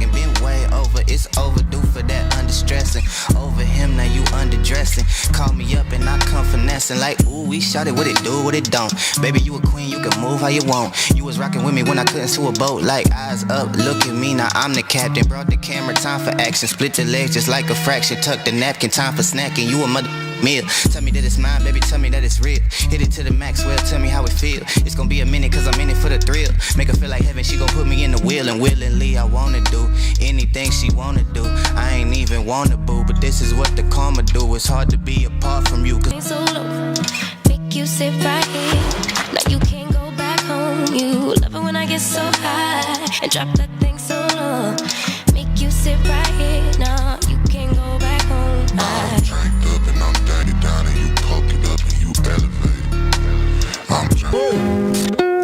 and been way over. It's overdue for that understressing. Over him, now you underdressing. Call me up and I come finessing. Like, ooh, we shot it, what it do, what it don't. Baby, you a queen, you can move how you want. You was rocking with me when I couldn't sue a boat. Like, eyes up, look at me, now I'm the captain. Brought the camera, time for action. Split the legs just like a fraction. Tuck the napkin, time for snacking. You a mother meal. Tell me that it's mine, baby, tell me that it's real. Hit it to the max, well, tell me how it feel. It's gonna be a minute, cause I'm in it for the thrill. Make her feel like heaven, she gon' put me in the wheel. And willingly, I wanna do anything she wanna do. I ain't even wanna boo, but this is what the karma do. It's hard to be apart from you, cause so low, make you sit right here. Like you can't go back home. You love it when I get so high and drop that thing so low. Make you sit right here. Nah, you can't go back home. I'm cranked up and I'm dated down and you poke it up and you elevate. I'm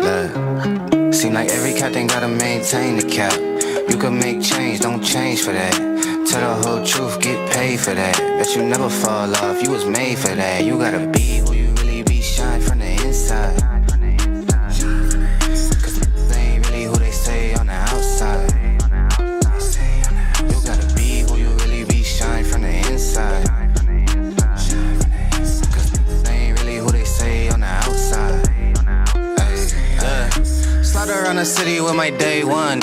Look, seem like every captain gotta maintain the cap. You can make change, don't change for that. Tell the whole truth, get paid for that. Bet you never fall off, you was made for that. You gotta be who you really be, shine from the inside. Cause they ain't really who they say on the outside. You gotta be who you really be, shine from the inside. Cause they ain't really who they say on the outside. Slide around the city with my day one.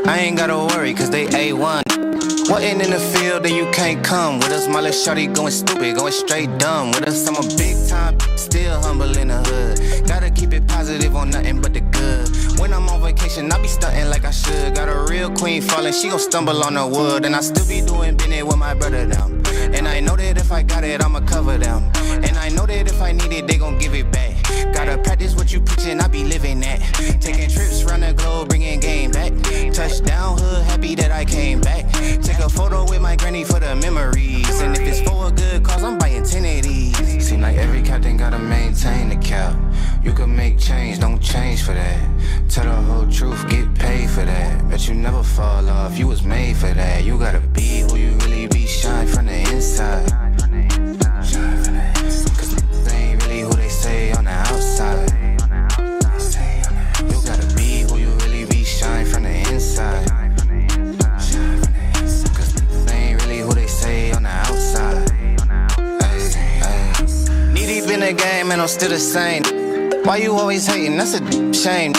I ain't gotta worry cause they A1. Wasn't in the field then you can't come with us. My little shorty going stupid, going straight dumb with us. I'm a big time, still humble in the hood. Gotta keep it positive on nothing but the good. When I'm on vacation, I be stunting like I should. Got a real queen falling, she gon' stumble on the wood. And I still be doing business with my brother down. And I know that if I got it, I'ma cover them. And I know that if I need it, they gon' give it back. Gotta practice what you preachin', I be living that. Taking trips round the globe, bringing game back. Touchdown hood, happy that I came back. Take a photo with my granny for the memories. And if it's for a good cause, I'm buying 10 of these. Seem like every captain gotta maintain the cap. You can make change, don't change for that. Tell the whole truth, get paid for that. Bet you never fall off, you was made for that. You gotta be who you really be, shine from the inside. Cause they ain't really who they say on the outside. You gotta be who you really be, shine from the inside. Cause they ain't really who they say on the outside. Knee deep in the game and I'm still the same. Why you always hating? That's a shame.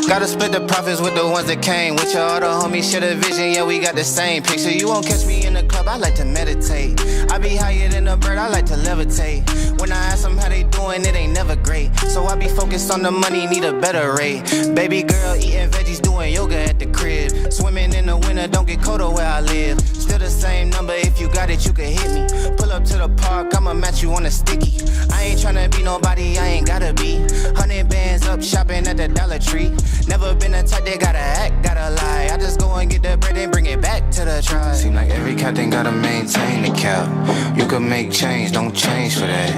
Gotta split the profits with the ones that came. With your other homies, share the vision, yeah, we got the same picture. You won't catch me in the club, I like to meditate. I be higher than a bird, I like to levitate. When I ask them how they doing, it ain't never great. So I be focused on the money, need a better rate. Baby girl eating veggies, doing yoga at the crib. Swimming in the winter, don't get colder where I live. Still the same number, if you got it, you can hit me. Pull up to the park, I'ma match you on a sticky. I ain't tryna be nobody, I ain't gotta be. 100 bands up, shopping at the Dollar Tree. Never been a type that gotta act, gotta lie. I just go and get the bread and bring it back to the tribe. Seem like every captain gotta maintain the cap. You can make change, don't change for that.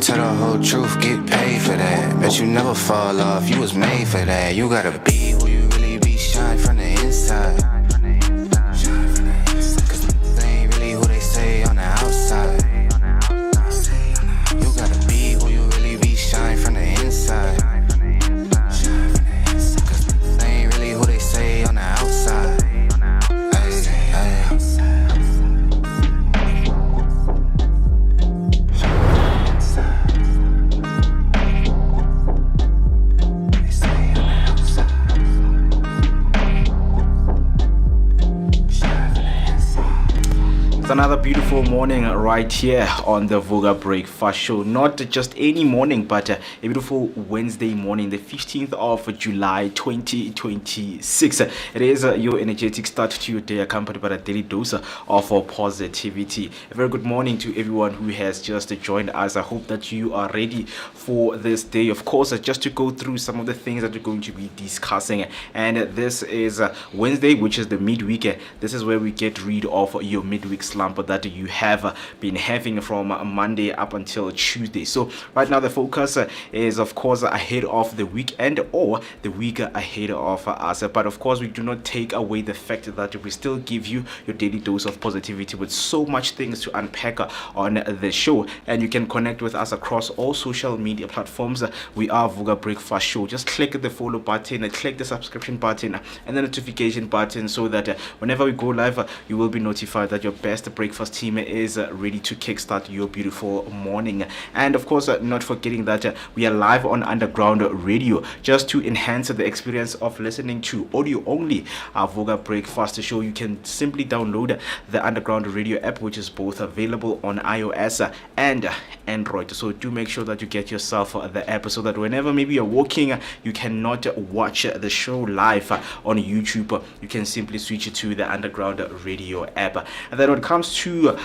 Tell the whole truth, get paid for that. Bet you never fall off, you was made for that. You gotta be who you really be, shine from the inside. Cause they ain't really who they say on the outside. You gotta be who you really be, shine from the inside. It's another beautiful morning right here on the Vooka Breakfast Show. Not just any morning, but a beautiful Wednesday morning, the 15th of July 2026. It is your energetic start to your day, accompanied by a daily dose of positivity. A very good morning to everyone who has just joined us. I hope that you are ready for this day. Of course, just to go through some of the things that we're going to be discussing. And this is Wednesday, which is the midweek. This is where we get rid of your midweek slump slump that you have been having from Monday up until Tuesday. So right now the focus is of course ahead of the weekend or the week ahead of us, but of course we do not take away the fact that we still give you your daily dose of positivity with so much things to unpack on the show. And you can connect with us across all social media platforms. We are Vooka Breakfast Show. Just click the follow button, click the subscription button and the notification button so that whenever we go live you will be notified that your best breakfast team is ready to kickstart your beautiful morning. And of course not forgetting that we are live on Underground Radio, just to enhance the experience of listening to audio only Vooka Breakfast Show. You can simply download the Underground Radio app, which is both available on iOS and Android. So do make sure that you get yourself the app so that whenever maybe you're walking, you cannot watch the show live on YouTube, you can simply switch to the Underground Radio app. And then when it comes to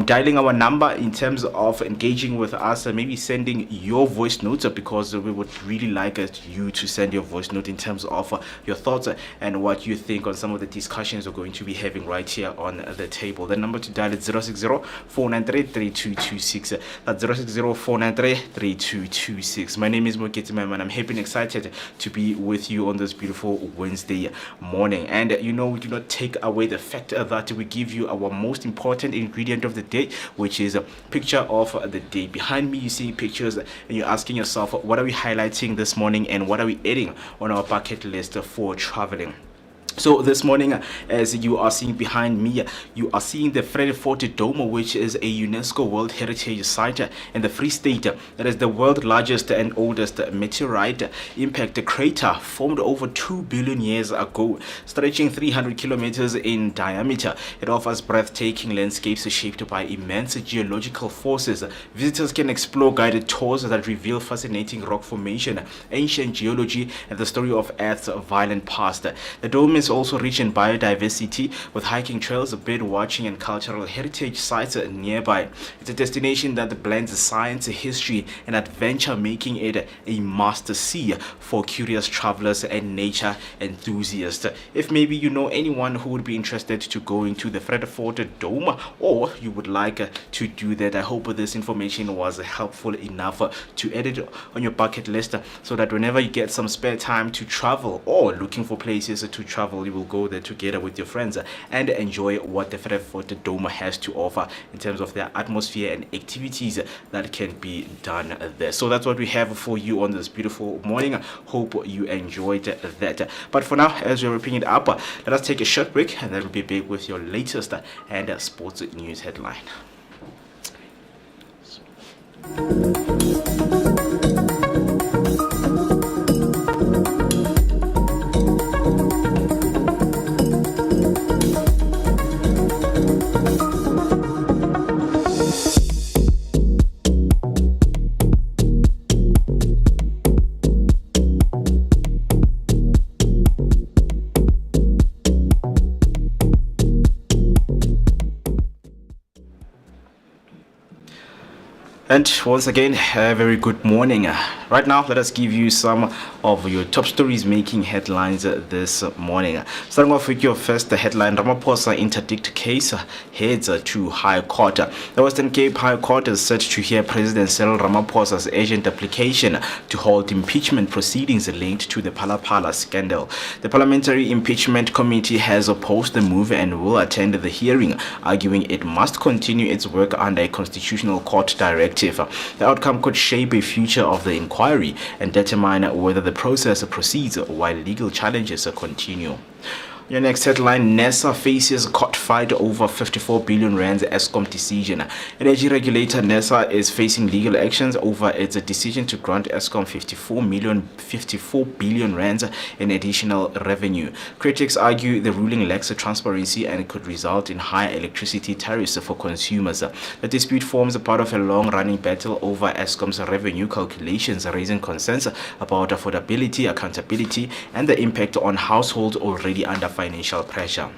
dialing our number in terms of engaging with us, maybe sending your voice notes, because we would really like you to send your voice note in terms of your thoughts and what you think on some of the discussions we're going to be having right here on the table. The number to dial is 060-493-3226. That's 060-493-3226. My name is Moeketsi, and I'm happy and excited to be with you on this beautiful Wednesday morning. And we do not take away the fact that we give you our most important ingredient of the day, which is a picture of the day. Behind me you see pictures and you're asking yourself, what are we highlighting this morning and what are we adding on our bucket list for traveling? So this morning, as you are seeing behind me, you are seeing the Vredefort Dome, which is a UNESCO World Heritage Site in the Free State. That is the world's largest and oldest meteorite impact crater, formed over 2 billion years ago, stretching 300 kilometers in diameter. It offers breathtaking landscapes shaped by immense geological forces. Visitors can explore guided tours that reveal fascinating rock formation, ancient geology, and the story of Earth's violent past. The dome is also rich in biodiversity, with hiking trails, bird watching, and cultural heritage sites nearby. It's a destination that blends science, history, and adventure, making it a must-see for curious travelers and nature enthusiasts. If maybe you know anyone who would be interested to going to the Vredefort Dome, or you would like to do that, I hope this information was helpful enough to add it on your bucket list, so that whenever you get some spare time to travel or looking for places to travel, you will go there together with your friends and enjoy what the Vredefort Dome has to offer in terms of their atmosphere and activities that can be done there. So that's what we have for you on this beautiful morning. Hope you enjoyed that. But for now, as we're wrapping it up, let us take a short break and then we'll be back with your latest and sports news headline. And once again, a very good morning. Right now, let us give you some of your top stories making headlines this morning. Starting off with your first headline, Ramaphosa interdict case heads to High Court. The Western Cape High Court is set to hear President Cyril Ramaphosa's urgent application to halt impeachment proceedings linked to the Phala scandal. The Parliamentary Impeachment Committee has opposed the move and will attend the hearing, arguing it must continue its work under a constitutional court directive. The outcome could shape a future of the inquiry and determine whether the process proceeds while legal challenges continue. Your next headline, NESA faces court fight over 54 billion rands Eskom decision. Energy regulator NESA is facing legal actions over its decision to grant Eskom 54 billion rands in additional revenue. Critics argue the ruling lacks transparency and could result in higher electricity tariffs for consumers. The dispute forms a part of a long-running battle over Eskom's revenue calculations, raising concerns about affordability, accountability, and the impact on households already under financial pressure.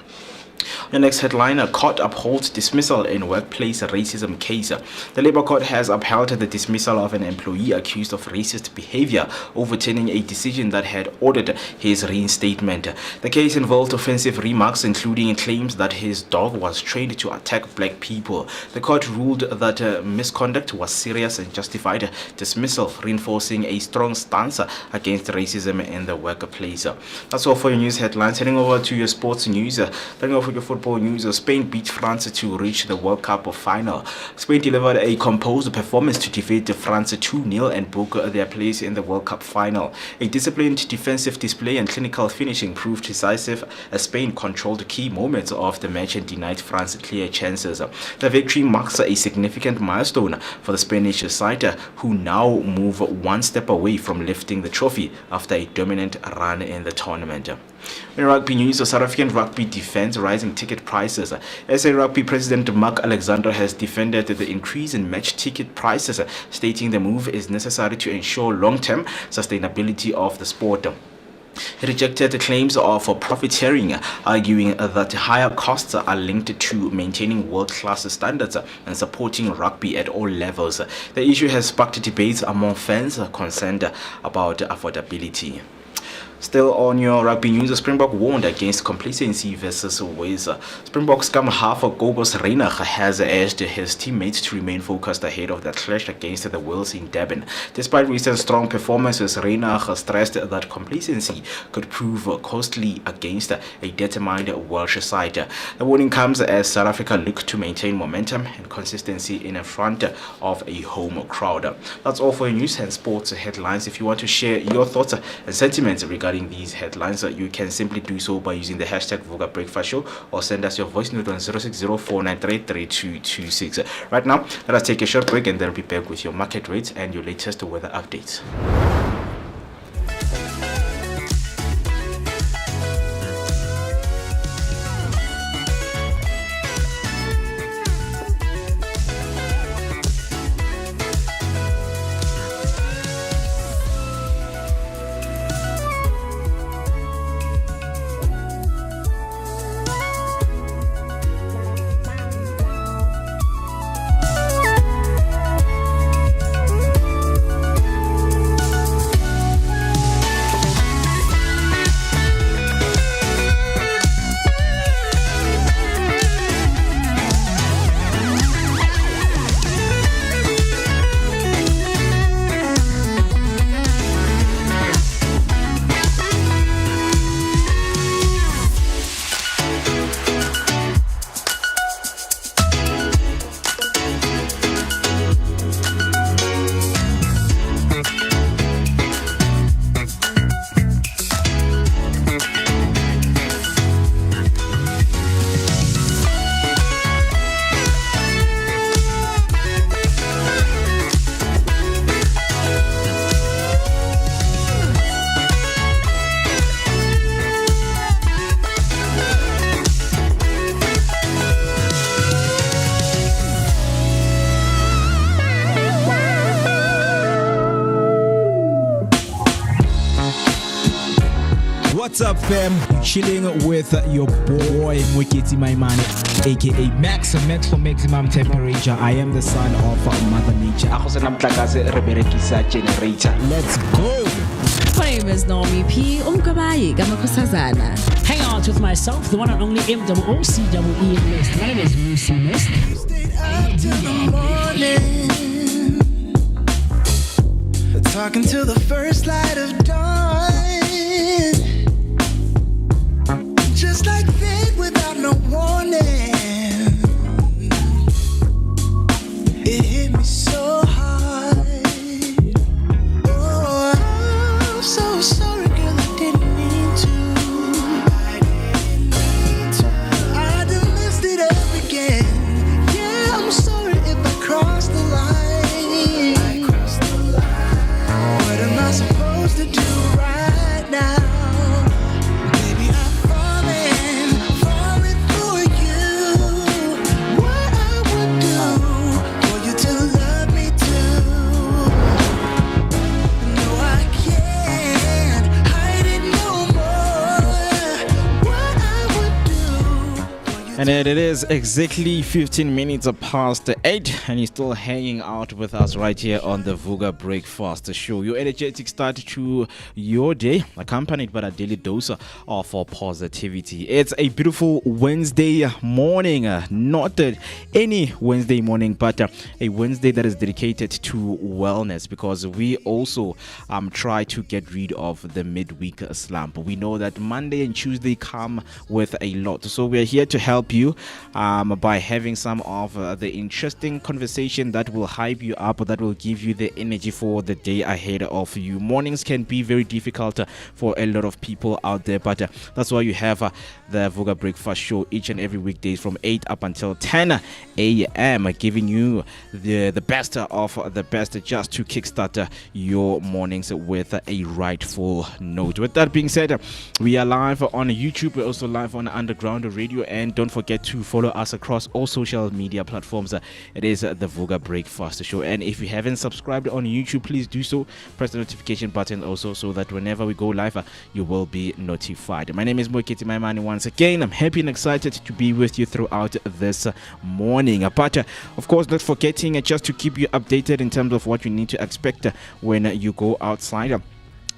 The next headline, court upholds dismissal in workplace racism case. The Labour Court has upheld the dismissal of an employee accused of racist behavior, overturning a decision that had ordered his reinstatement. The case involved offensive remarks, including claims that his dog was trained to attack black people. The court ruled that misconduct was serious and justified dismissal, reinforcing a strong stance against racism in the workplace. That's all for your news headlines. Heading over to your sports news. Starting off with your football news, Spain beat France to reach the World Cup final. Spain delivered a composed performance to defeat France 2-0 and book their place in the World Cup final. A disciplined defensive display and clinical finishing proved decisive as Spain controlled key moments of the match and denied France clear chances. The victory marks a significant milestone for the Spanish side, who now move one step away from lifting the trophy after a dominant run in the tournament. In rugby news, South African rugby defends rising ticket prices. SA Rugby President Mark Alexander has defended the increase in match ticket prices, stating the move is necessary to ensure long-term sustainability of the sport. He rejected the claims of profiteering, arguing that higher costs are linked to maintaining world-class standards and supporting rugby at all levels. The issue has sparked debates among fans concerned about affordability. Still on your rugby news, Springbok warned against complacency versus Wales. Springbok scrum half Kobus Reinach has urged his teammates to remain focused ahead of the clash against the Wales in Durban. Despite recent strong performances, Reinach stressed that complacency could prove costly against a determined Welsh side. The warning comes as South Africa look to maintain momentum and consistency in front of a home crowd. That's all for your news and sports headlines. If you want to share your thoughts and sentiments regarding these headlines, you can simply do so by using the hashtag Vooka Breakfast Show or send us your voice note on 0604933226. Right now, let us take a short break and then be back with your market rates and your latest weather updates. What's up, fam? Chilling with your boy Moeketsi, my man, aka Max for maximum temperature. I am the son of Mother Nature. Let's go. My name is NommyP. Hang out with myself, the one and only MOOCEE list. My name is MooCee list. Stayed out till the morning, talking till the first light of dawn. Just like fate without no warning, it hit me so hard. Oh, I'm so sorry, girl, I didn't mean to. I done messed it up again. Yeah, I'm sorry if I crossed the line. What am I supposed to do right now? Baby, I'm falling. And it is exactly 15 minutes past 8, and you're still hanging out with us right here on the Vooka Breakfast Show. Your energetic start to your day, accompanied by a daily dose of positivity. It's a beautiful Wednesday morning, not any Wednesday morning, but a Wednesday that is dedicated to wellness, because we also try to get rid of the midweek slump. We know that Monday and Tuesday come with a lot, so we are here to help you by having some of the interesting conversation that will hype you up, that will give you the energy for the day ahead of you. Mornings can be very difficult for a lot of people out there, but that's why you have the Vooka Breakfast Show each and every weekdays from 8 up until 10 a.m. giving you the best of the best, just to kickstart your mornings with a rightful note. With that being said, we are live on YouTube. We're also live on Underground Radio, and don't forget to follow us across all social media platforms. It is the Vooka Breakfast Show, and if you haven't subscribed on YouTube, please do so. Press the notification button also, so that whenever we go live, you will be notified. My name is Moeketsi, my man. Once again, I'm happy and excited to be with you throughout this morning. But of course, not forgetting just to keep you updated in terms of what you need to expect when you go outside,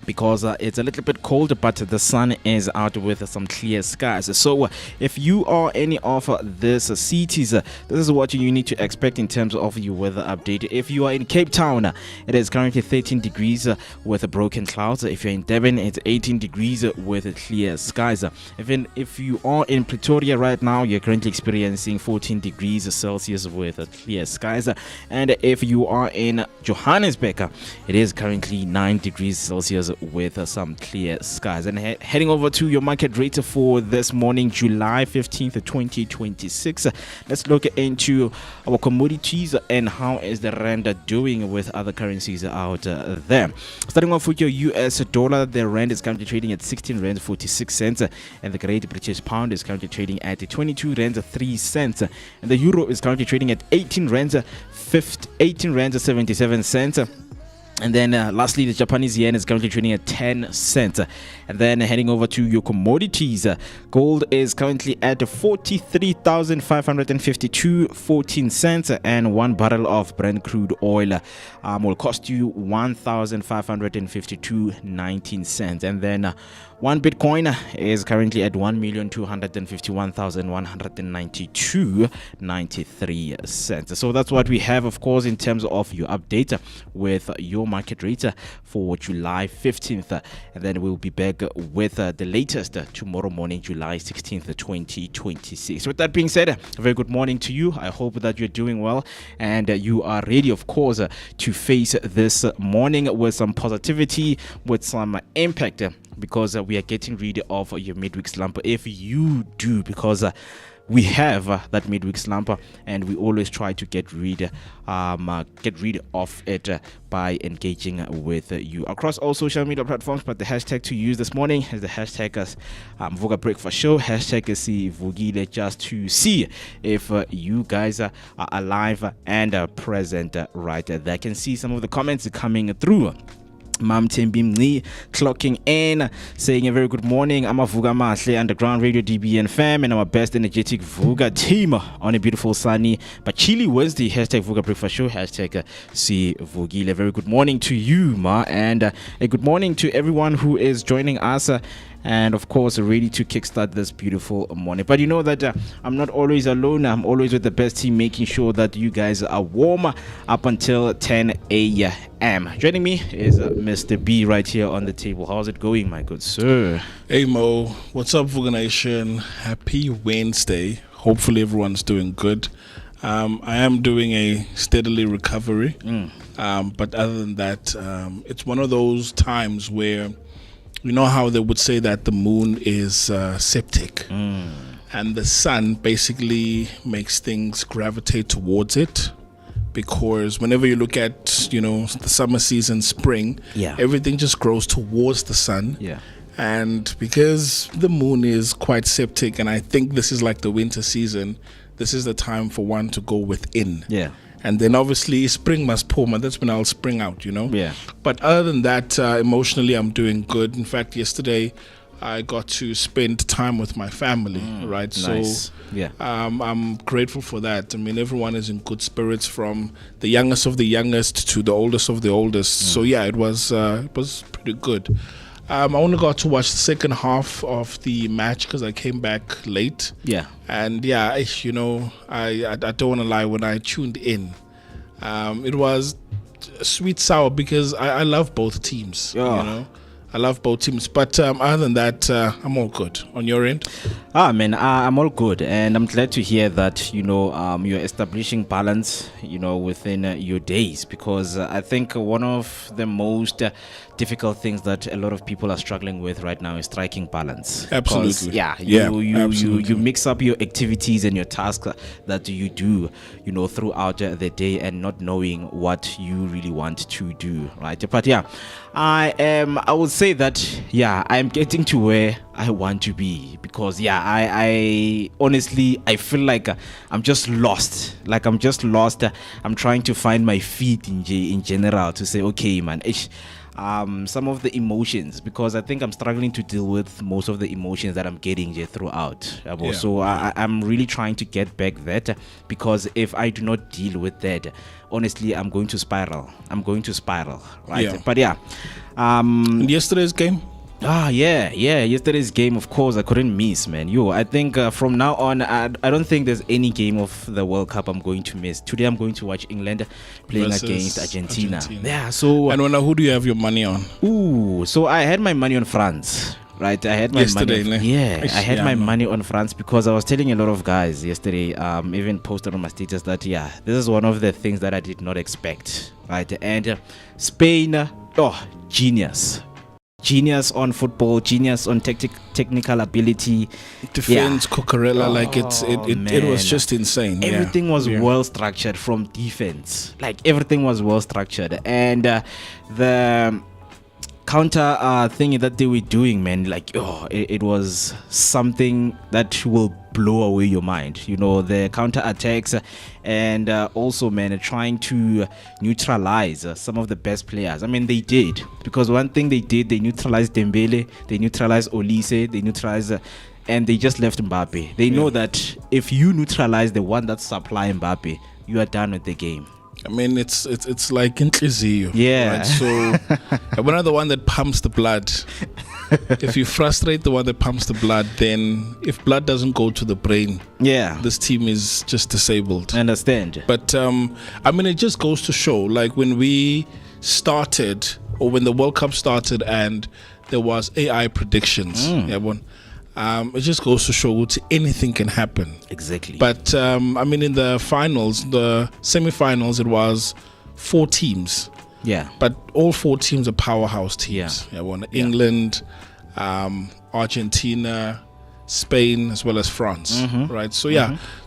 because it's a little bit cold, but the sun is out with some clear skies. So if you are any of these cities, this is what you need to expect in terms of your weather update. If you are in Cape Town, it is currently 13 degrees with broken clouds. If you're in Durban, it's 18 degrees with clear skies. If you are in Pretoria right now, you're currently experiencing 14 degrees Celsius with clear skies. And if you are in Johannesburg, it is currently 9 degrees Celsius with some clear skies. And heading over to your market rate for this morning, July 15th, 2026. Let's look into our commodities and how is the rand doing with other currencies out there. Starting off with your US dollar, the rand is currently trading at 16 rand 46 cents, and the Great British Pound is currently trading at 22 rand 3 cents, and the euro is currently trading at 18 rand 77 cents. And then lastly, the Japanese yen is currently trading at 10 cents. And then heading over to your commodities, gold is currently at 43,552.14 cents, and 1 barrel of Brent crude oil will cost you 1,552.19 cents. And then 1 Bitcoin is currently at 1,251,192.93 cents. So that's what we have, of course, in terms of your update with your market rate for July 15th. And then we'll be back with the latest tomorrow morning, July 16th, 2026. With that being said, a very good morning to you. I hope that you're doing well and you are ready, of course, to face this morning with some positivity, with some impact, because we are getting rid of your midweek slump. If you do, because we have that midweek slump, and we always try to get rid of it by engaging with you across all social media platforms. But the hashtag to use this morning is the hashtag Vooka Breakfast Show, hashtag Vugile, just to see if you guys are alive and present right there. I can see some of the comments coming through. Mam Tembimni clocking in, saying a very good morning. I'm a Vooka Mahle, Underground Radio DBN fam, and our best energetic Vooka team on a beautiful sunny but chilly Wednesday. Hashtag Vooka Breakfast Show, hashtag C Vugile. Very good morning to you, Ma, and a good morning to everyone who is joining us. And of course, ready to kickstart this beautiful morning. But you know that I'm not always alone. I'm always with the best team, making sure that you guys are warm up until 10 a.m. Joining me is Mr. B right here on the table. How's it going, my good sir? Hey Mo, what's up, Vooka Nation? Happy Wednesday. Hopefully everyone's doing good. I am doing a steadily recovery. But other than that, it's one of those times where, you know how they would say that the moon is septic, and the sun basically makes things gravitate towards it, because whenever you look at, the summer season, spring, everything just grows towards the sun. And because the moon is quite septic, and I think this is like the winter season, this is the time for one to go within. And then obviously spring must pour, and that's when I'll spring out, But other than that, emotionally, I'm doing good. In fact, yesterday I got to spend time with my family, right? Nice. So Yeah. I'm grateful for that. I mean, everyone is in good spirits, from the youngest of the youngest to the oldest of the oldest. So yeah, it was pretty good. I only got to watch the second half of the match because I came back late. Yeah. And yeah, I don't want to lie, when I tuned in, it was sweet sour because I love both teams. Yeah. You know, I love both teams. But other than that, I'm all good. On your end? Man, I'm all good, and I'm glad to hear that you're establishing balance, within your days, because I think one of the most difficult things that a lot of people are struggling with right now is striking balance. Absolutely. You mix up your activities and your tasks that you do, throughout the day, and not knowing what you really want to do, right? But yeah, I would say that I'm getting to where I want to be, because I honestly I feel like I'm just lost. I'm trying to find my feet in general, to say, okay, man, some of the emotions, because I think I'm struggling to deal with most of the emotions that I'm getting throughout. So I'm really trying to get back that, because if I do not deal with that, honestly, I'm going to spiral, right? Yeah. But Yesterday's game? Yesterday's game, of course, I couldn't miss, man. I think from now on, I don't think there's any game of the World Cup I'm going to miss. Today I'm going to watch England playing Versus against Argentina. Yeah, so... And who do you have your money on? So I had my money on France. Right, I had my yesterday, money. I had my money on France, because I was telling a lot of guys yesterday, even posted on my status, that this is one of the things that I did not expect. Right, and Spain, genius on football, genius on technical ability, defense, Cucurella, it was just insane. Everything was well structured from defense, everything was well structured, and the counter thing that they were doing, man, it was something that will blow away your mind. The counter attacks, and also, man, trying to neutralize some of the best players. I mean, they did, because one thing they did, they neutralized Dembele, they neutralized Olise, they neutralized and they just left Mbappe. They know that if you neutralize the one that supply Mbappe, you are done with the game. I mean, it's like Intlizio. Yeah. Right? So, one of the one that pumps the blood. If you frustrate the one that pumps the blood, then if blood doesn't go to the brain, this team is just disabled. I understand. But I mean, it just goes to show, when we started, or when the World Cup started, and there was AI predictions. It just goes to show that anything can happen. Exactly. But I mean, in the finals, the semi-finals, it was 4 teams. Yeah. But all 4 teams are powerhouse teams. England, Argentina, Spain, as well as France. Right. So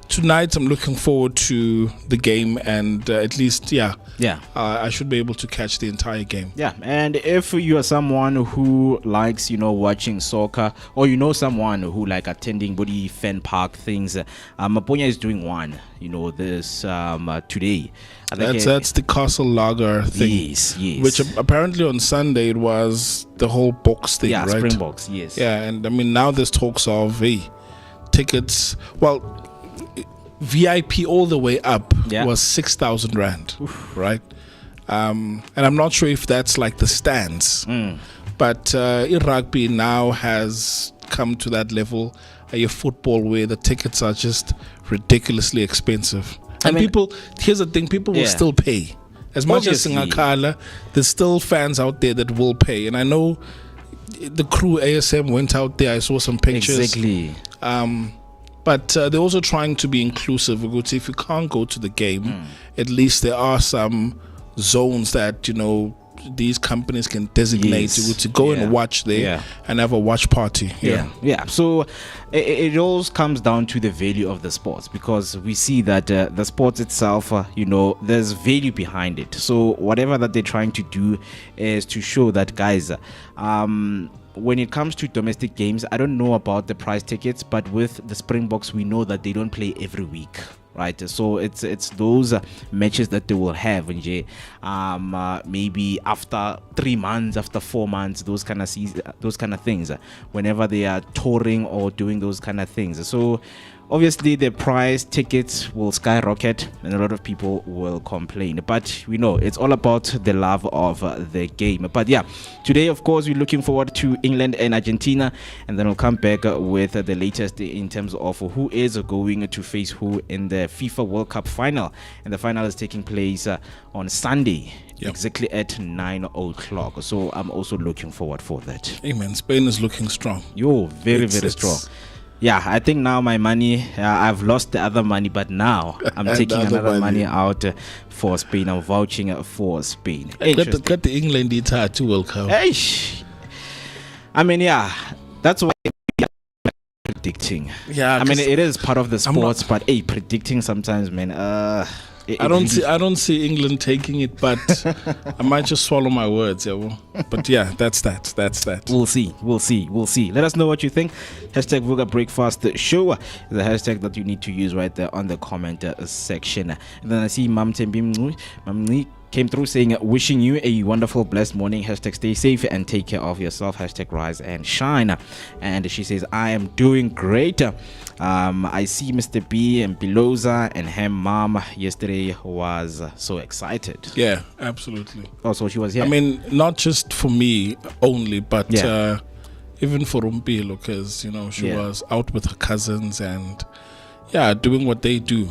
tonight I'm looking forward to the game, and at least I should be able to catch the entire game. And if you are someone who likes watching soccer, or someone who like attending body fan park things, Maponya is doing one this today. I think that's the Castle Lager thing. Yes. Which apparently on Sunday it was the whole box thing, right? Springboks, yes. And I mean, now there's talks of tickets. Well, VIP all the way up was 6,000 rand, right? And I'm not sure if that's like the stands, but rugby now has come to that level. Your football, where the tickets are just ridiculously expensive, and here's the thing: people will still pay. As much as Singakala, there's still fans out there that will pay, and I know the crew ASM went out there. I saw some pictures. Exactly. But they're also trying to be inclusive. If you can't go to the game, at least there are some zones that these companies can designate to go and watch there and have a watch party. So it all comes down to the value of the sports, because we see that the sports itself, there's value behind it. So whatever that they're trying to do is to show that, guys, when it comes to domestic games, I don't know about the price tickets, but with the Springboks, we know that they don't play every week. right? So it's those matches that they will have, nje, maybe after 3 months, after 4 months, those kind of things, whenever they are touring or doing those kind of things. So obviously the price tickets will skyrocket and a lot of people will complain, but we know it's all about the love of the game. But yeah, today of course we're looking forward to England and Argentina, and then we'll come back with the latest in terms of who is going to face who in the FIFA World Cup final, and the final is taking place on Sunday. Yep. Exactly at 9 o'clock. So I'm also looking forward for that. Hey man, Spain is looking strong. Very strong. Yeah, I think now my money, I've lost the other money, but now I'm taking another money out for Spain. I'm vouching for Spain. Got the England too will come. I mean, yeah, that's why predicting. Yeah, I mean, it is part of the sports, but predicting sometimes, man, I don't see England taking it, but I might just swallow my words. Yeah, but yeah, that's that. We'll see. Let us know what you think. Hashtag Vooka Breakfast Show is the hashtag that you need to use right there on the comment section. And then I see Mam Tembi came through saying, wishing you a wonderful, blessed morning. Hashtag stay safe and take care of yourself. Hashtag rise and shine. And she says, I am doing great. I see Mr. B and Biloza and Ham Mom yesterday was so excited. Yeah, absolutely. Also, she was here. I mean, not just for me only, but even for Rumpilo, because she was out with her cousins and doing what they do.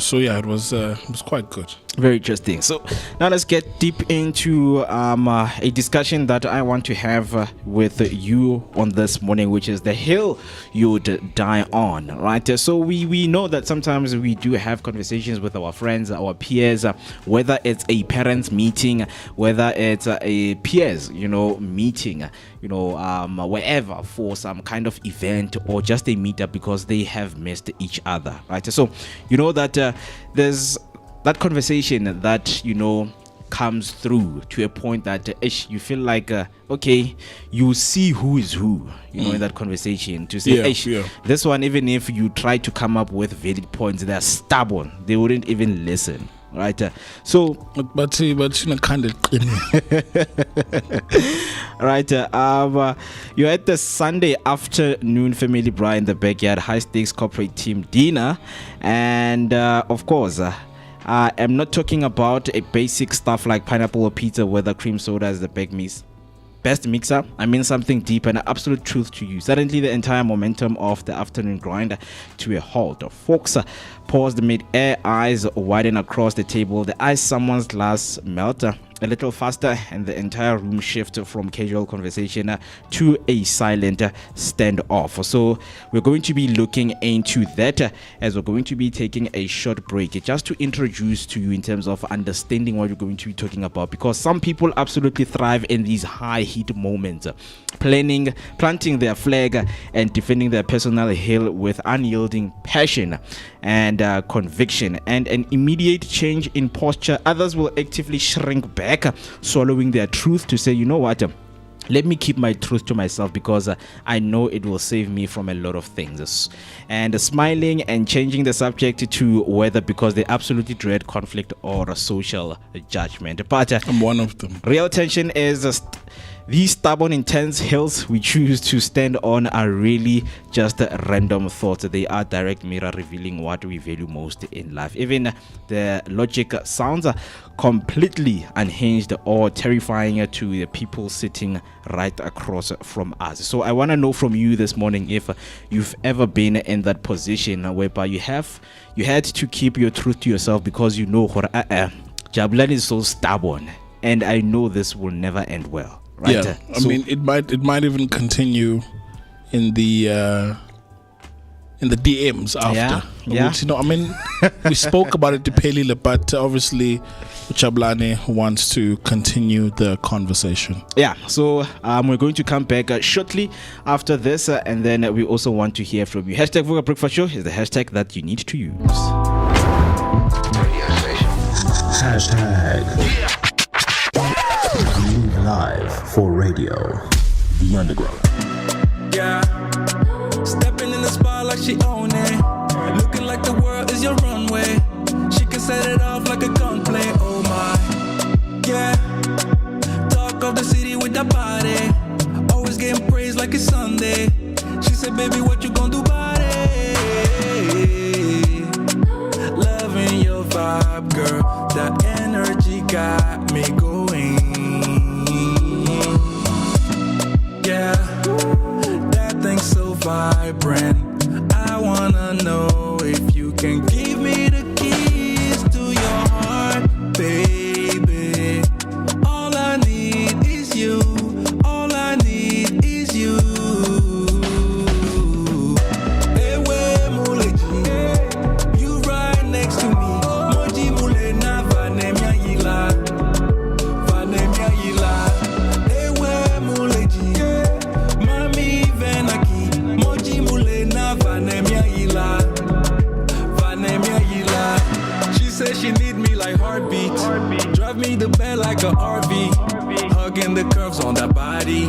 So it was quite good. Very interesting. So now let's get deep into a discussion that I want to have with you on this morning, which is the hill you'd die on, right? So we know that sometimes we do have conversations with our friends, our peers, whether it's a parents meeting, whether it's a peers, meeting, wherever for some kind of event or just a meetup because they have missed each other, right? So that there's that conversation that comes through to a point that you feel like okay, you see who is who in that conversation, to say this one, even if you try to come up with valid points, they're stubborn, they wouldn't even listen, right? So but kind of right, you're at the Sunday afternoon family bar in the backyard, high stakes corporate team dinner, and of course I'm not talking about a basic stuff like pineapple or pizza where the cream soda is the best mixer. I mean something deep and absolute truth to you. Suddenly the entire momentum of the afternoon grind to a halt. Folks paused mid-air, eyes widen across the table. The ice someone's glass melt a little faster, and the entire room shifted from casual conversation to a silent standoff. So we're going to be looking into that as we're going to be taking a short break just to introduce to you in terms of understanding what we're going to be talking about, because some people absolutely thrive in these high heat moments, planting their flag and defending their personal hill with unyielding passion and conviction and an immediate change in posture. Others will actively shrink back, swallowing their truth to say, what, let me keep my truth to myself because I know it will save me from a lot of things, and smiling and changing the subject to whether because they absolutely dread conflict or social judgment. But I'm one of them. Real tension is these stubborn, intense hills we choose to stand on are really just random thoughts. They are direct mirror revealing what we value most in life. Even the logic sounds completely unhinged or terrifying to the people sitting right across from us. So I want to know from you this morning if you've ever been in that position whereby you had to keep your truth to yourself because Jablan is so stubborn and I know this will never end well. Right. Yeah, I mean, it might even continue in the DMs after. Yeah. Which, I mean, we spoke about it to Pelile, but obviously Chablane wants to continue the conversation. Yeah, so we're going to come back shortly after this, and then we also want to hear from you. Hashtag Vooka Breakfast Show is the hashtag that you need to use. Hashtag Live for Radio, The Underground. Yeah, stepping in the spot like she own it. Looking like the world is your runway. make it Sunday. She said, baby, what you gonna do about it? Loving your vibe, girl. That energy got me going. Yeah, that thing's so vibrant. I wanna know if you can give me the keys to your heart, baby. All I need is you. All I need is you. Ewe muleji, you right next to me. Moji mule na vanemia yila, vanemia yila. Ewe muleji, mami venaki. Moji mule na vanemia yila, vanemia yila. She said she need me like heartbeat. Drive me the bed like a RV. Hugging the curves on that body.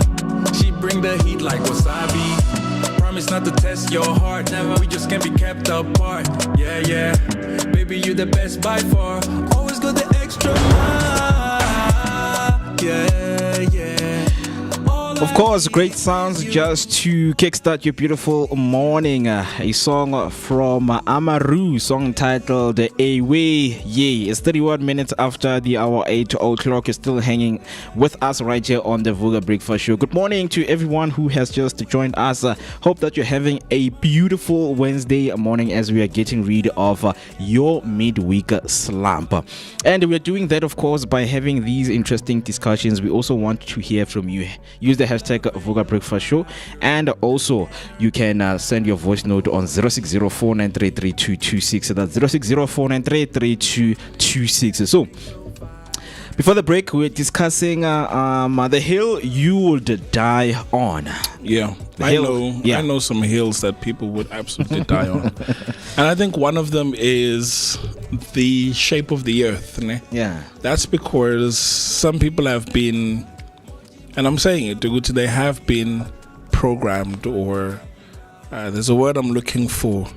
She bring the heat like wasabi. Promise not to test your heart. Never, we just can't be kept apart. Yeah, yeah. Baby, you the best by far. Always go the extra mile. Yeah, yeah. Of course, great sounds just to kickstart your beautiful morning. A song from Amaru, song titled Away Ye. It's 31 minutes after the hour 8 o'clock. You're still hanging with us right here on the Vooka Breakfast Show. Good morning to everyone who has just joined us. Hope that you're having a beautiful Wednesday morning as we are getting rid of your midweek slump. And we're doing that, of course, by having these interesting discussions. We also want to hear from you. Use the hashtag Vooka Breakfast Show, and also you can send your voice note on 0604933226. That's 0604933226. So before the break, we were discussing the hill you would die on. Yeah, I know some hills that people would absolutely die on. And I think one of them is the shape of the earth. Ne? Yeah. That's because some people have been, and I'm saying it, they have been programmed, or there's a word I'm looking for,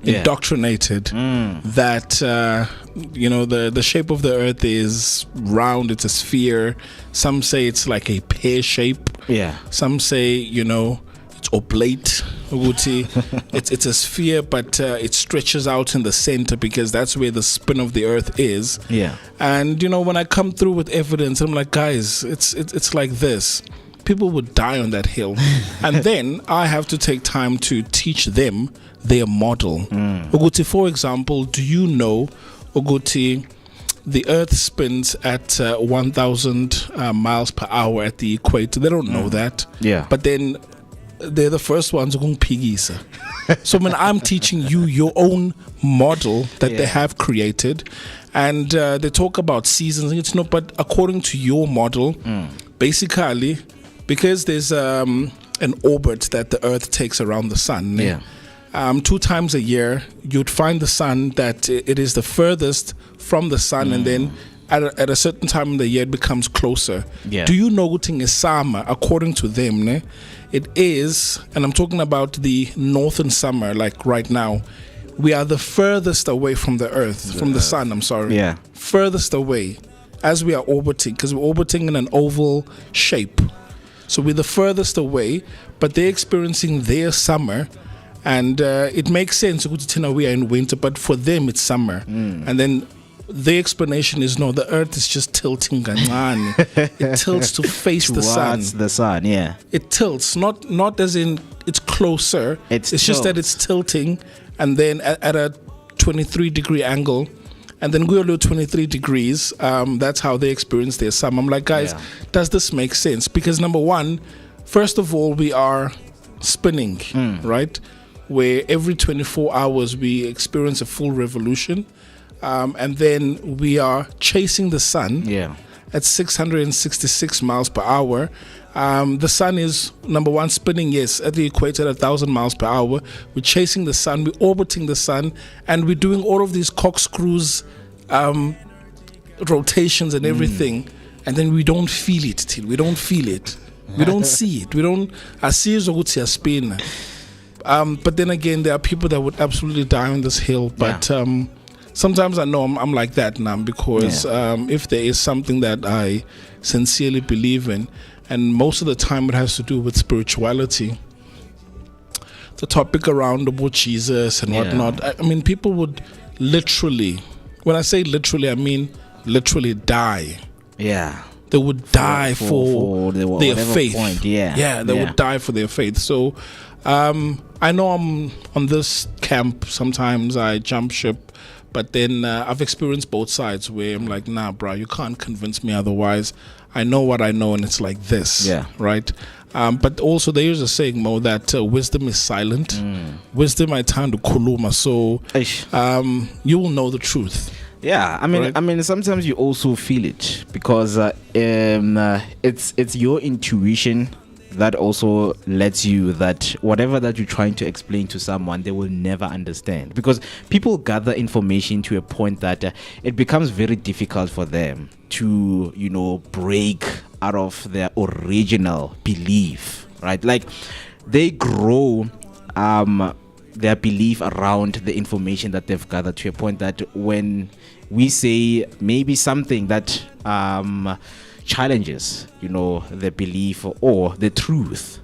indoctrinated, that the shape of the earth is round, it's a sphere. Some say it's like a pear shape. Yeah. Some say it's oblate. It's a sphere, but it stretches out in the center because that's where the spin of the earth is. Yeah. And when I come through with evidence, I'm like, guys, it's like this. People would die on that hill. And then I have to take time to teach them their model. Uguti, for example, do you know, Uguti, the earth spins at 1,000 miles per hour at the equator? They don't know that. Yeah. But then they're the first ones who piggies. So when I'm teaching you your own model that they have created, and they talk about seasons, it's not, but according to your model, basically, because there's an orbit that the earth takes around the sun. Yeah. 2 times a year, you'd find the sun that it is the furthest from the sun, and then at a certain time in the year, it becomes closer. Yeah. Do you know what is summer? According to them, it is, and I'm talking about the northern summer, like right now, we are the furthest away from the earth, from the sun, I'm sorry. Yeah. Furthest away as we are orbiting, because we're orbiting in an oval shape. So we're the furthest away, but they're experiencing their summer. And it makes sense, we are in winter, but for them it's summer. And then the explanation is, no, the earth is just tilting. It tilts to face the sun. Towards the sun, yeah. It tilts, not as in it's closer. It's just that it's tilting, and then at a 23-degree angle. And then we all do 23 degrees. That's how they experience their summer. I'm like, guys, does this make sense? Because number one, first of all, we are spinning, right? Where every 24 hours we experience a full revolution. And then we are chasing the sun at 666 miles per hour. The sun is, number one, spinning, yes, at the equator at 1,000 miles per hour. We're chasing the sun, we're orbiting the sun, and we're doing all of these corkscrews, rotations and everything, and then we don't feel it till we don't feel it. We don't see it. We don't. I see a spin. But then again, there are people that would absolutely die on this hill. But sometimes I know I'm like that now, because if there is something that I sincerely believe in, and most of the time it has to do with spirituality. The topic around about Jesus and whatnot. I mean, people would literally, when I say literally, I mean literally die. Yeah. They would die for their faith. Point. They would die for their faith. So I know I'm on this camp. Sometimes I jump ship, but then I've experienced both sides where I'm like, nah, bro, you can't convince me otherwise. I know what I know, and it's like this. Yeah. Right? But also there is a saying, Mo, that wisdom is silent. Wisdom I turn to kuluma. So you will know the truth. Yeah, I mean, sometimes you also feel it because it's your intuition that also lets you that whatever that you're trying to explain to someone, they will never understand, because people gather information to a point that it becomes very difficult for them to, you know, break out of their original belief, right? Like they grow their belief around the information that they've gathered to a point that when we say maybe something that challenges, you know, the belief or the truth,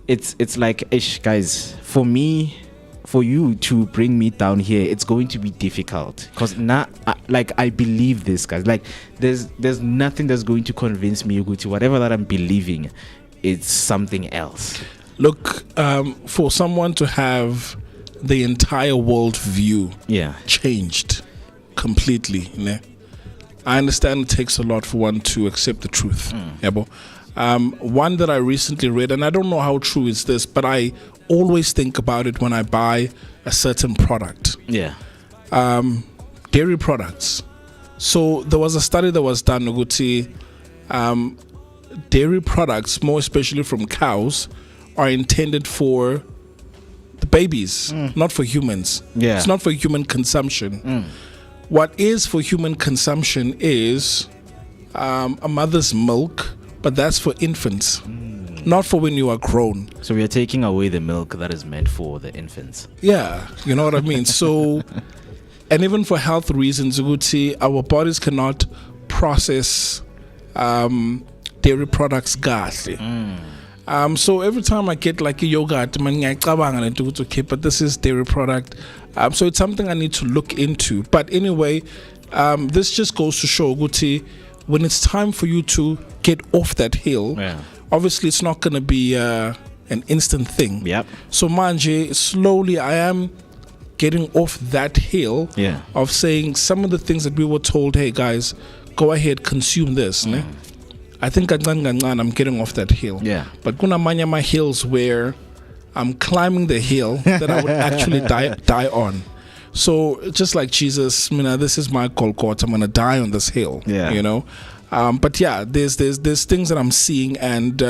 it's like, guys, for you to bring me down here, it's going to be difficult, because now I believe this, guys. Like there's nothing that's going to convince me to whatever that I'm believing, it's something else. Look, for someone to have the entire world view changed completely, né? I understand it takes a lot for one to accept the truth. One that I recently read, and I don't know how true is this, but I always think about it when I buy a certain product. Dairy products. So there was a study that was done, Noguti. Dairy products, more especially from cows, are intended for the babies, not for humans. It's not for human consumption. What is for human consumption is a mother's milk, but that's for infants, not for when you are grown. So we are taking away the milk that is meant for the infants. Yeah, you know what I mean? So, and even for health reasons, Uguti, our bodies cannot process dairy products gas. So every time I get like a yogurt, okay, but this is dairy product. So it's something I need to look into. But anyway, this just goes to show, Guti, when it's time for you to get off that hill, obviously it's not going to be an instant thing. So manje, slowly I am getting off that hill of saying some of the things that we were told, hey guys, go ahead, consume this. I think I'm getting off that hill. But kuna manyama hills where I'm climbing the hill that I would actually die on. So just like Jesus, this is my Golgotha. I'm gonna die on this hill. You know. But yeah, there's things that I'm seeing, and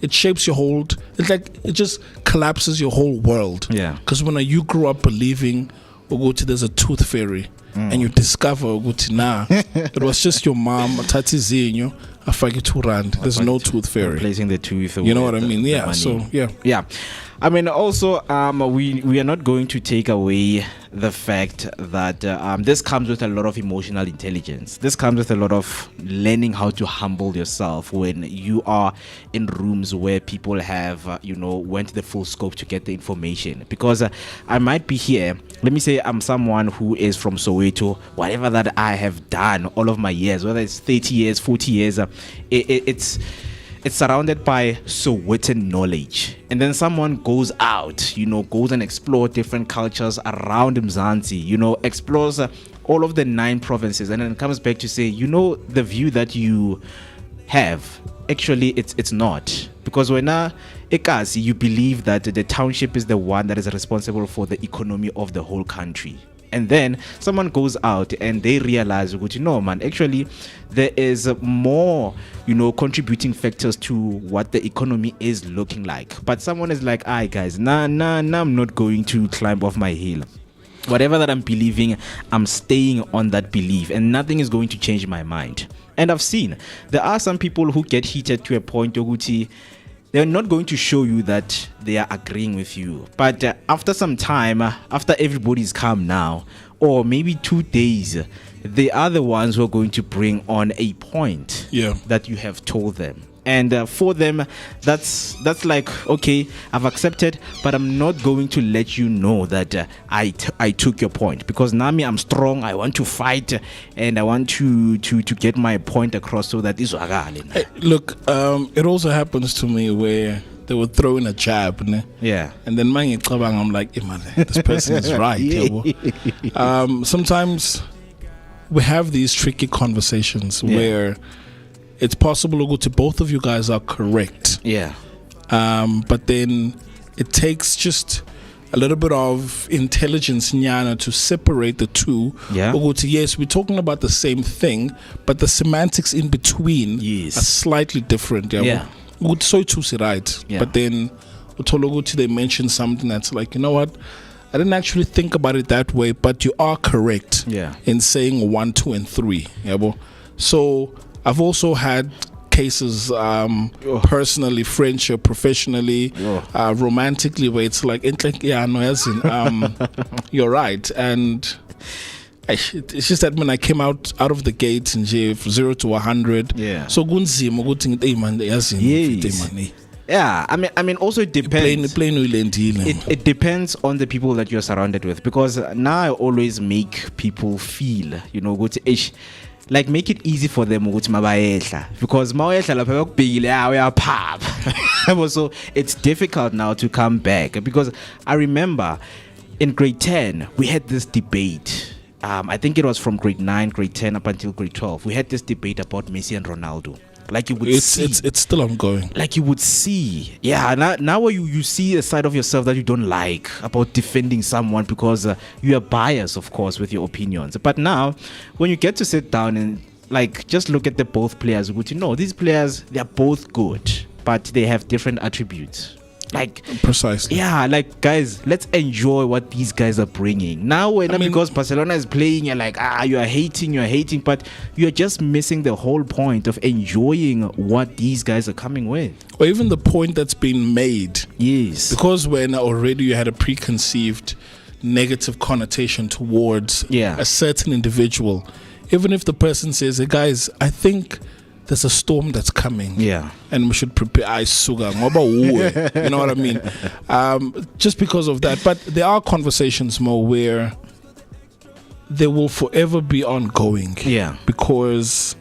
it shapes your whole. It's like it just collapses your whole world. Because when you grew up believing, there's a tooth fairy, and you discover, it was just your mom, Tati Zinyo. There's no tooth fairy. Replacing the tooth. You know what I mean? Yeah. So yeah. I mean, also, we are not going to take away the fact that this comes with a lot of emotional intelligence. This comes with a lot of learning how to humble yourself when you are in rooms where people have, went the full scope to get the information. Because I might be here. Let me say I'm someone who is from Soweto. Whatever that I have done all of my years, whether it's 30 years, 40 years, it's surrounded by Sowetan knowledge. And then someone goes out, goes and explores different cultures around Mzansi, explores all of the 9 provinces, and then comes back to say, the view that you have, actually it's not. Because when you believe that the township is the one that is responsible for the economy of the whole country. And then someone goes out and they realize, no, man, actually there is more, contributing factors to what the economy is looking like. But someone is like, guys, nah, I'm not going to climb off my hill. Whatever that I'm believing, I'm staying on that belief, and nothing is going to change my mind. And I've seen there are some people who get heated to a point, Oguti, they're not going to show you that they are agreeing with you. But after some time, after everybody's calm now, or maybe 2 days, they are the ones who are going to bring on a point that you have told them. And for them, that's like, okay, I've accepted, but I'm not going to let you know that I took your point, because Nami, I'm strong. I want to fight, and I want to get my point across so that is hey, look. It also happens to me where they would throw in a jab, ne? Yeah, and then I'm like, hey, man, this person is right. Sometimes we have these tricky conversations where it's possible to go to both of you guys are correct. Yeah. But then it takes just a little bit of intelligence, nyana, to separate the two. Yeah. Yes, we're talking about the same thing, but the semantics in between are slightly different. Yeah. So choose it right. Yeah. But then they mention something that's like, you know what? I didn't actually think about it that way, but you are correct in saying 1, 2, and 3. Yeah, so I've also had cases personally, friendship, professionally, romantically, where it's like, you're right. And it's just that when I came out of the gate in 0 to 100, so yeah, I mean, also it depends. It depends on the people that you're surrounded with, because now I always make people feel, go to ish. Like, make it easy for them because so it's difficult now to come back, because I remember in grade 10 we had this debate. I think it was from grade 9, grade 10 up until grade 12. We had this debate about Messi and Ronaldo. Like, you would see, it's still ongoing. Like, you would see, now you see a side of yourself that you don't like about defending someone, because you are biased, of course, with your opinions. But now, when you get to sit down and like just look at the both players, these players, they're both good, but they have different attributes. Like, precisely. Yeah, like, guys, let's enjoy what these guys are bringing. Now, because Barcelona is playing, you're like, you're hating, but you're just missing the whole point of enjoying what these guys are coming with. Or even the point that's been made. Yes. Because when already you had a preconceived negative connotation towards a certain individual, even if the person says, hey, guys, I think there's a storm that's coming. Yeah. And we should prepare. You know what I mean? Just because of that. But there are conversations more where they will forever be ongoing. Yeah. Because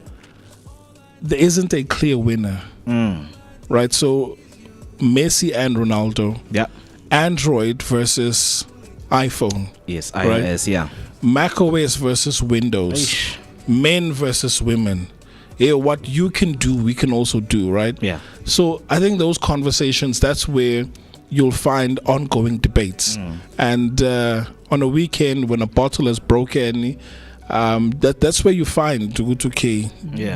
there isn't a clear winner. Right? So Messi and Ronaldo. Yeah. Android versus iPhone. Yes, iOS, right? Mac OS versus Windows. Eish. Men versus women. Yeah, what you can do, we can also do, right? Yeah. So I think those conversations, that's where you'll find ongoing debates. And on a weekend when a bottle is broken, that's where you find, okay,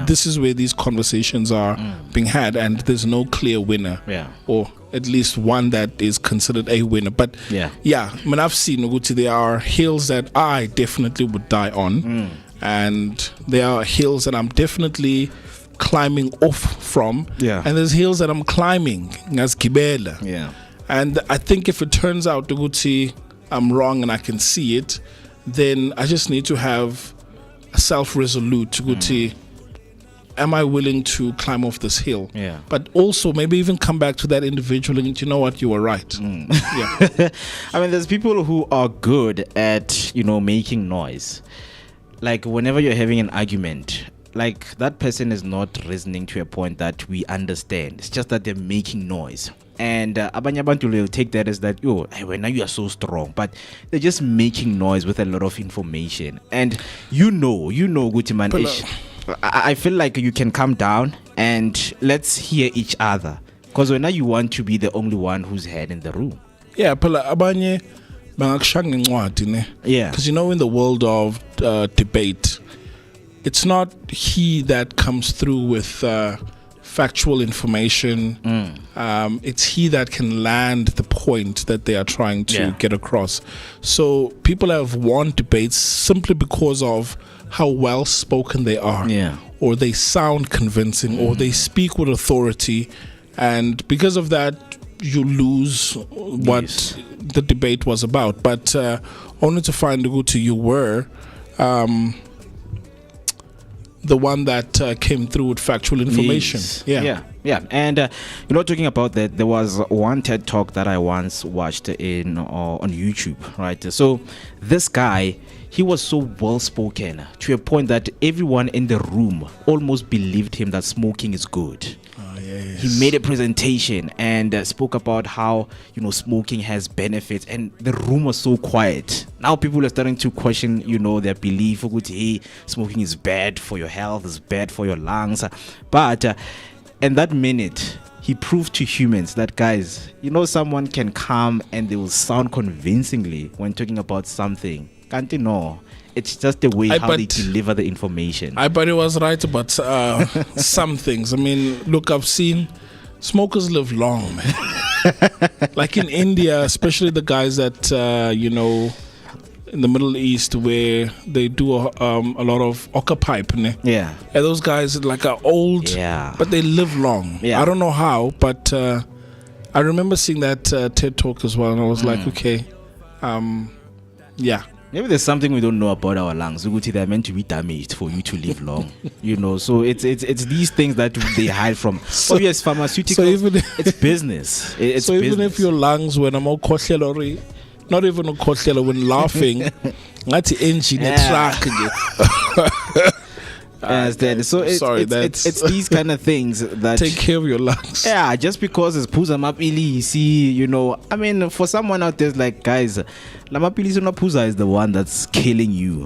this is where these conversations are being had, and there's no clear winner. Yeah. Or at least one that is considered a winner. But I mean, I've seen, there are hills that I definitely would die on. And there are hills that I'm definitely climbing off from. Yeah. And there's hills that I'm climbing as Kibela. Yeah. And I think if it turns out I'm wrong and I can see it, then I just need to have a self-resolute to am I willing to climb off this hill? Yeah. But also maybe even come back to that individual and you know what, you were right. Yeah. I mean, there's people who are good at, making noise. Like, whenever you're having an argument, like, that person is not reasoning to a point that we understand. It's just that they're making noise. And abanye abantu will take that as that, now you are so strong. But they're just making noise with a lot of information. And Guti man, I feel like you can calm down and let's hear each other. Because now you want to be the only one who's head in the room. Yeah, abanye because in the world of debate, it's not he that comes through with factual information. It's he that can land the point that they are trying to get across. So people have won debates simply because of how well spoken they are, or they sound convincing, or they speak with authority, and because of that you lose what the debate was about. But only to find you were the one that came through with factual information. Yes. Yeah. And talking about that, there was one TED Talk that I once watched on YouTube, right? So this guy, he was so well spoken to a point that everyone in the room almost believed him that smoking is good. Yes. He made a presentation and spoke about how smoking has benefits, and the room was so quiet. Now people are starting to question their belief. Hey, smoking is bad for your health, it's bad for your lungs. But in that minute, he proved to humans that, guys, someone can come and they will sound convincingly when talking about something. Can't you know? It's just the way how they deliver the information. But it was right about some things. I mean, look, I've seen smokers live long, man. Like in India, especially the guys that, in the Middle East where they do a lot of oka pipe. Ne? Yeah. And those guys are old, but they live long. Yeah. I don't know how, but I remember seeing that TED Talk as well, and I was like, okay, yeah. Maybe there's something we don't know about our lungs. They're meant to be damaged for you to live long. So it's these things that they hide from. Yes, pharmaceuticals. So it's business. It's so business. Even if your lungs, when I'm all kohlelori, not even a kohlelo, when laughing, that's the engine, the track. So it's these kind of things that take care of your lungs. Yeah, just because it's puza mapili, I mean, for someone out there's like, guys, la mapili no puza is the one that's killing you.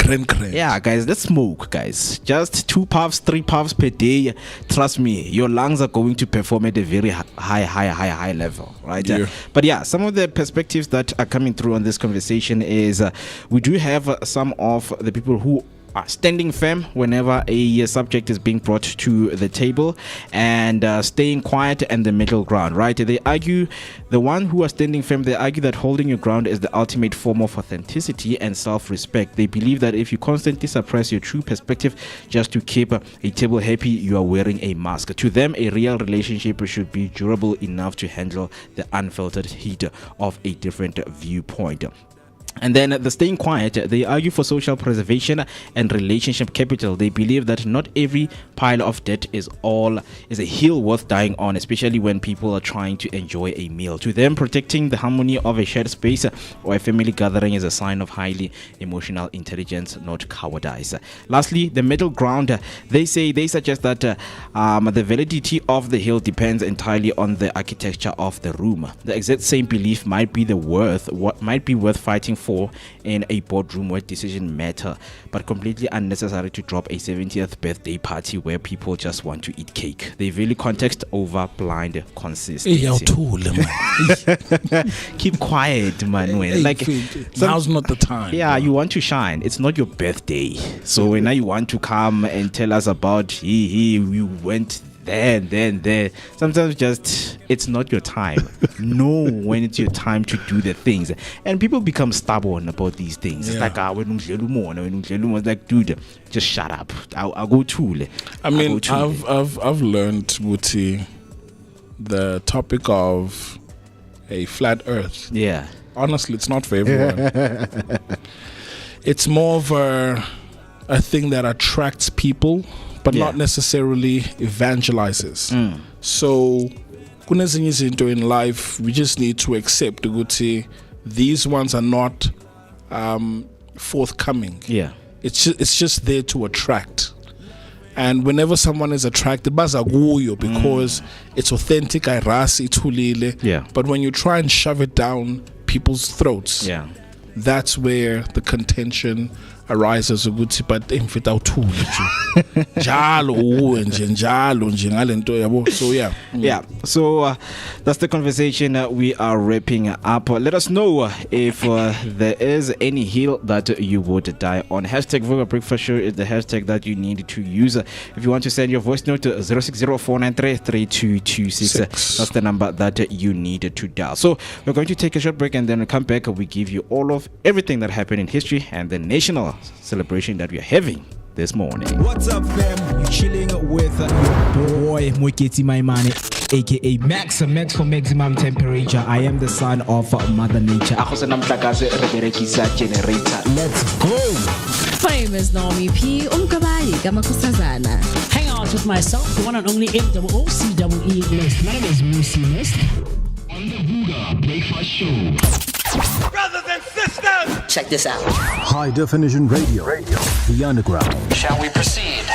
Yeah, guys, let's smoke, guys. Just 2 puffs, 3 puffs per day. Trust me, your lungs are going to perform at a very high level, right? Yeah. But yeah, some of the perspectives that are coming through on this conversation is we do have some of the people who are standing firm whenever a subject is being brought to the table, and staying quiet and the middle ground, right? They argue, the one who are standing firm, they argue that holding your ground is the ultimate form of authenticity and self-respect. They believe that if you constantly suppress your true perspective just to keep a table happy, you are wearing a mask. To them, a real relationship should be durable enough to handle the unfiltered heat of a different viewpoint. And then the staying quiet, they argue for social preservation and relationship capital. They believe that not every pile of debt is a hill worth dying on, especially when people are trying to enjoy a meal. To them, protecting the harmony of a shared space or a family gathering is a sign of highly emotional intelligence, not cowardice. Lastly, the middle ground, they suggest that the validity of the hill depends entirely on the architecture of the room. The exact same belief might be worth fighting for in a boardroom where decisions matter, but completely unnecessary to drop a 70th birthday party where people just want to eat cake. They value context over blind consistency. Keep quiet, man. Now's not the time. Yeah, you want to shine. It's not your birthday. So when you want to come and tell us about we went there. Sometimes just it's not your time. Know when it's your time to do the things, and people become stubborn about these things. It's like when it's like, dude, just shut up. I'll go to. I mean, I've learned, Wuti, the topic of a flat Earth. Yeah. Honestly, it's not for everyone. It's more of a thing that attracts people, but not necessarily evangelizes. So kunezinye izinto in life we just need to accept ukuthi these ones are not forthcoming. It's just there to attract. And whenever someone is attracted, because it's authentic, but when you try and shove it down people's throats, that's where the contention arises. But so that's the conversation we are wrapping up. Let us know if there is any hill that you would die on. Hashtag Vooka Breakfast Show is the hashtag that you need to use if you want to send your voice note to 060-493-3226. That's the number that you need to dial. So we're going to take a short break, and then we come back. We give you all of everything that happened in history and the national celebration that we are having this morning. What's up, fam? You chilling with your boy Moeketsi, my man, aka Max for maximum temperature. I am the son of Mother Nature. Let's go. My name is NommyP. Hang out with myself, the one and only MOOCEE list. My name is MooCee on the Vooka Breakfast Show. Brothers and sisters, Check this out. High definition radio. The underground. shall we proceed?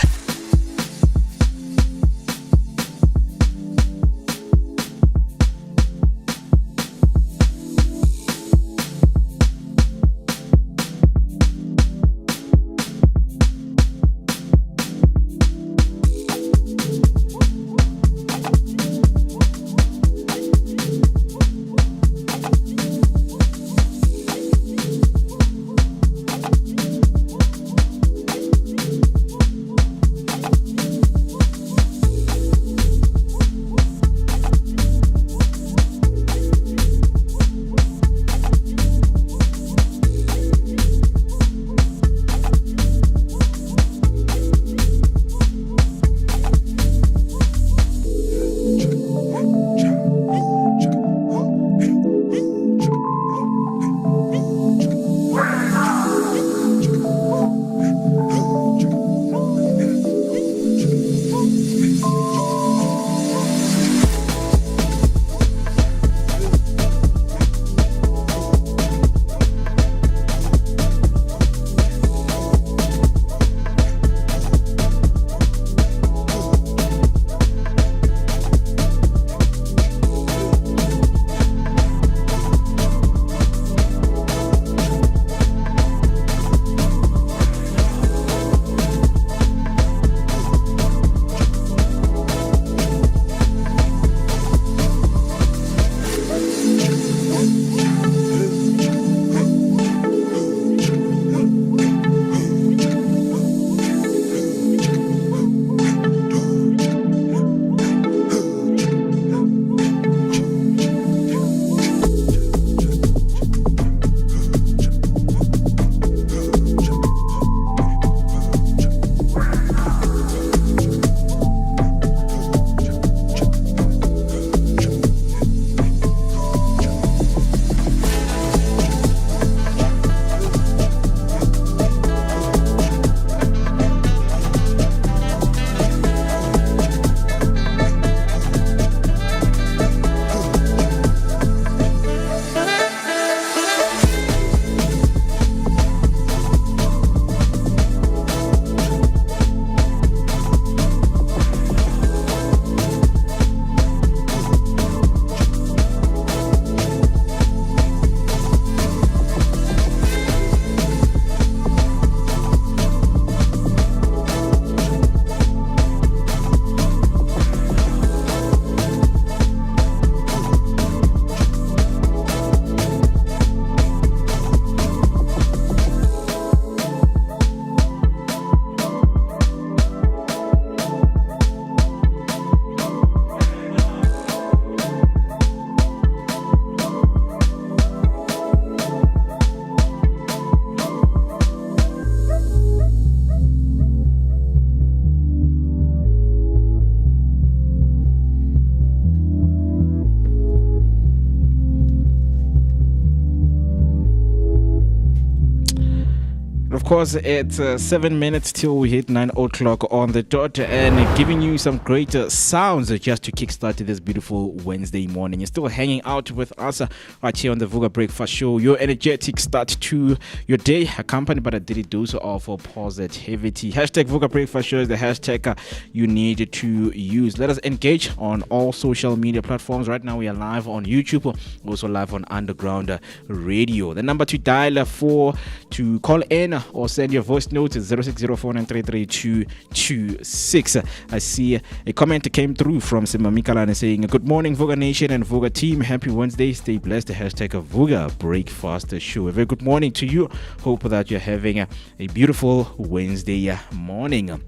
Of course, it's 7 minutes till we hit 9 o'clock on the dot, and giving you some great sounds just to kickstart this beautiful Wednesday morning. You're still hanging out with us right here on the Vooka Breakfast Show. Your energetic start to your day, accompanied by a daily dose of positivity. Hashtag Vooka Breakfast Show is the hashtag you need to use. Let us engage on all social media platforms. Right now, we are live on YouTube, also live on Underground Radio. The number to dial for to call in or send your voice note is 0604933226. I see a comment came through from Simamikalane saying, "Good morning, Vooka Nation and Vooka team. Happy Wednesday. Stay blessed." Hashtag Vooka Breakfast Show. A very good morning to you. Hope that you're having a beautiful Wednesday morning.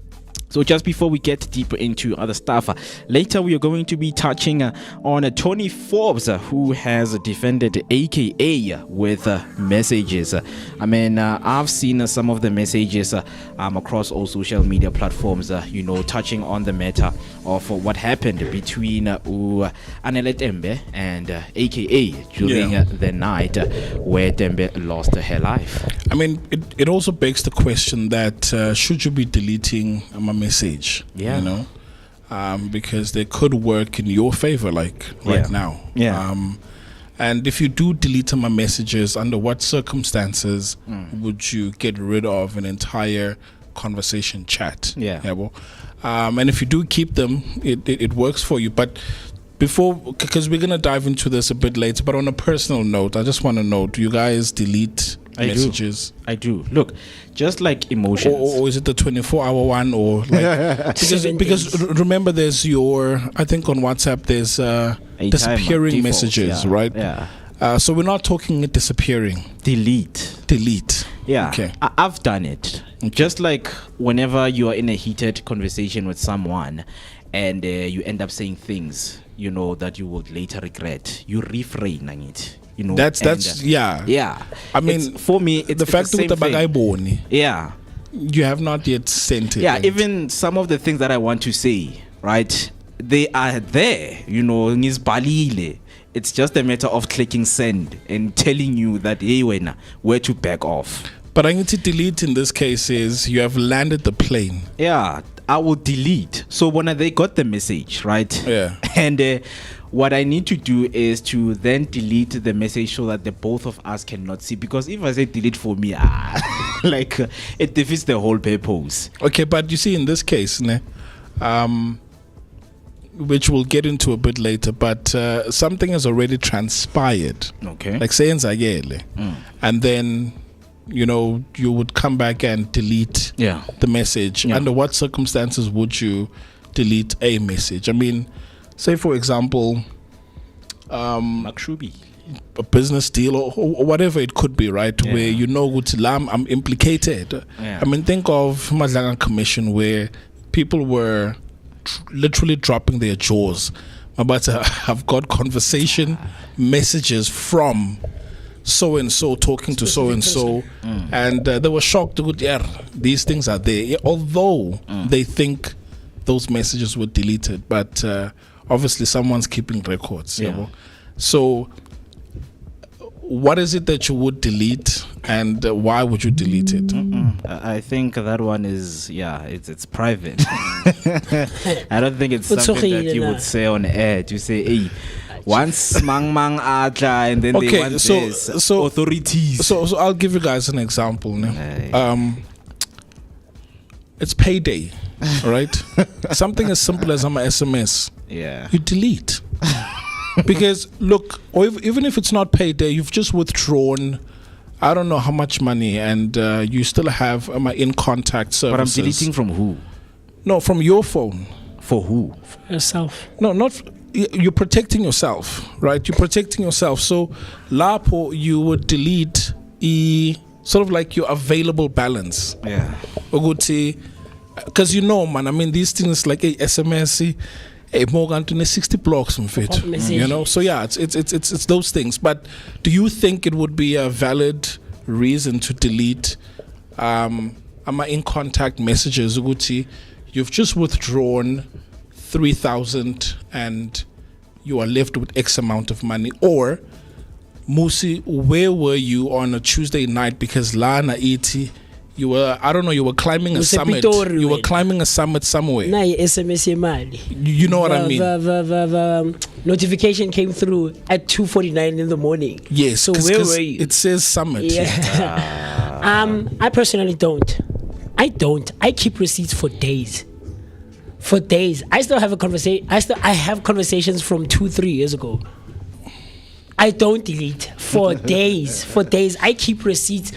So just before we get deeper into other stuff, later we are going to be touching on Tony Forbes, who has defended AKA with messages. I mean, I've seen some of the messages across all social media platforms, touching on the matter of what happened between Anele Tembe and AKA during the night where Tembe lost her life. I mean, it also begs the question that should you be deleting my message? Because they could work in your favor, like right now. And if you do delete my messages, under what circumstances would you get rid of an entire conversation chat? And if you do keep them, it works for you. But because we're going to dive into this a bit later, but on a personal note, I just want to know, do you guys delete messages? I do. Look, just like emotions. Or is it the 24-hour one? Or like, because remember, there's I think on WhatsApp, there's disappearing messages, right? So we're not talking it disappearing. Delete. Yeah. Okay. I've done it. Okay. Just like whenever you are in a heated conversation with someone and you end up saying things, that you would later regret, you refrain it. I mean, for me, it's the fact that the you have not yet sent it. Even some of the things that I want to say, right, they are there, it's just a matter of clicking send and telling you that, hey, where to back off. But I need to delete in this case is you have landed the plane. I will delete. So when they got the message, right? And what I need to do is to then delete the message so that the both of us cannot see. Because if I say delete for me, it defeats the whole purpose. Okay, but you see, in this case, which we'll get into a bit later, but something has already transpired. Okay. Like saying Zagele. And then you would come back and delete the message. Under what circumstances would you delete a message? I mean, say for example, Makshubi, a business deal or whatever it could be, right? Where I'm implicated. I mean, think of Madlanga Commission where people were literally dropping their jaws about I've got conversation messages from so and so talking to so and so, and they were shocked. These things are there, although they think those messages were deleted, but obviously someone's keeping records. So what is it that you would delete, and why would you delete it? I think that one is it's private. I don't think it's something that you would say on air to say, hey, once mang atla, and then they want this authorities. So I'll give you guys an example. It's payday, right? Something as simple as my SMS. You delete. Because look, even if it's not payday, you've just withdrawn I don't know how much money, and you still have my in contact services. But I'm deleting from who? No, from your phone. For who? For yourself. No, not you're protecting yourself, right? You're protecting yourself. So Lapo, you would delete sort of like your available balance. Because man, I mean, these things like SMS, more than 60 blocks from fit, so it's those things. But do you think it would be a valid reason to delete my in contact messages? You've just withdrawn 3,000 and you are left with X amount of money. Or MooCee, where were you on a Tuesday night? Because Lana Iti, you were climbing a summit. You were climbing a summit somewhere. You know what I mean? The notification came through at 2:49 in the morning. Yes. So where were you? It says summit. I personally don't. I keep receipts for days. I still have a conversation. I have conversations from 2-3 years ago. I don't delete for days. I keep receipts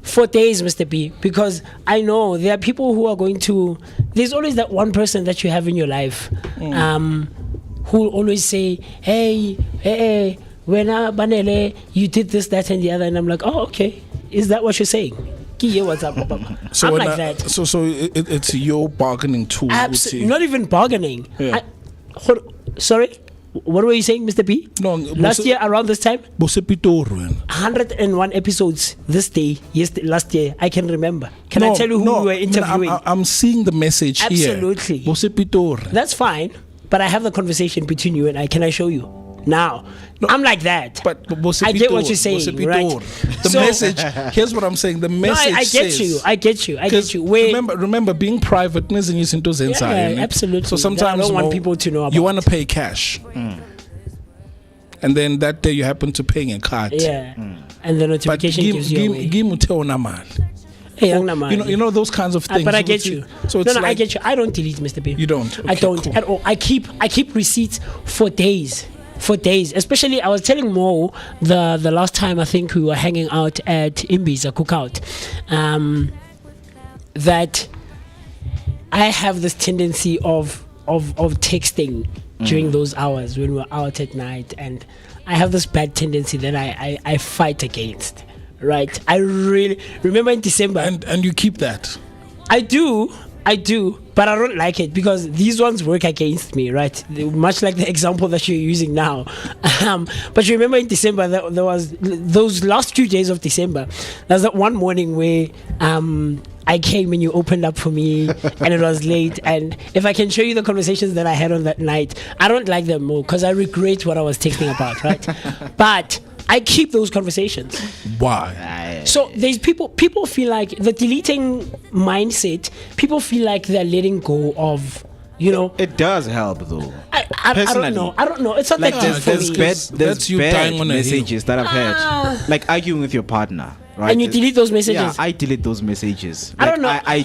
for days, Mr. B, because I know there are people who are going to. There's always that one person that you have in your life, who will always say, "Hey, when Banele, you did this, that, and the other," and I'm like, "Oh, okay. Is that what you're saying?" What's up? So I'm when like that. So it's your bargaining tool. Not even bargaining. Yeah. Sorry, what were you saying, Mr. B? No, last year around this time, Bosepitor. 101 episodes this day. Last year, I can remember. Can I tell you who we were interviewing? I'm seeing the message here. Absolutely. Bosepitor. That's fine, but I have the conversation between you and I. Can I show you? Now, I'm like that. But I get what you're saying, right? The message. Here's what I'm saying. The message. I get you. I get you. Remember, being private isn't into Yeah, absolutely. So sometimes I don't want people to know about. You want to pay cash, and then that day you happen to pay a card. Yeah, and the notification gives you away. Hey, you know those kinds of things. But I get you. So it's I get you. I don't delete, Mr. B. You don't. Okay, I don't cool. at all. I keep receipts for days. For days, especially I was telling Mo the last time I think we were hanging out at Imbi's, a cookout, that I have this tendency of texting during those hours when we're out at night, and I have this bad tendency that I fight against. Right, I really remember in December, and you keep that. I do, but I don't like it because these ones work against me, right? Much like the example that you're using now. But you remember in December, there was those last few days of December. There was that one morning where I came and you opened up for me and it was late. And if I can show you the conversations that I had on that night, I don't like them more because I regret what I was texting about, right? But I keep those conversations. Why? So there's people feel like the deleting mindset, people feel like they're letting go of, It does help though. I don't know. It's not like that deep for me. There's bad messages that I've had. Like arguing with your partner. Right? And you delete those messages? Yeah, I delete those messages. I don't know. I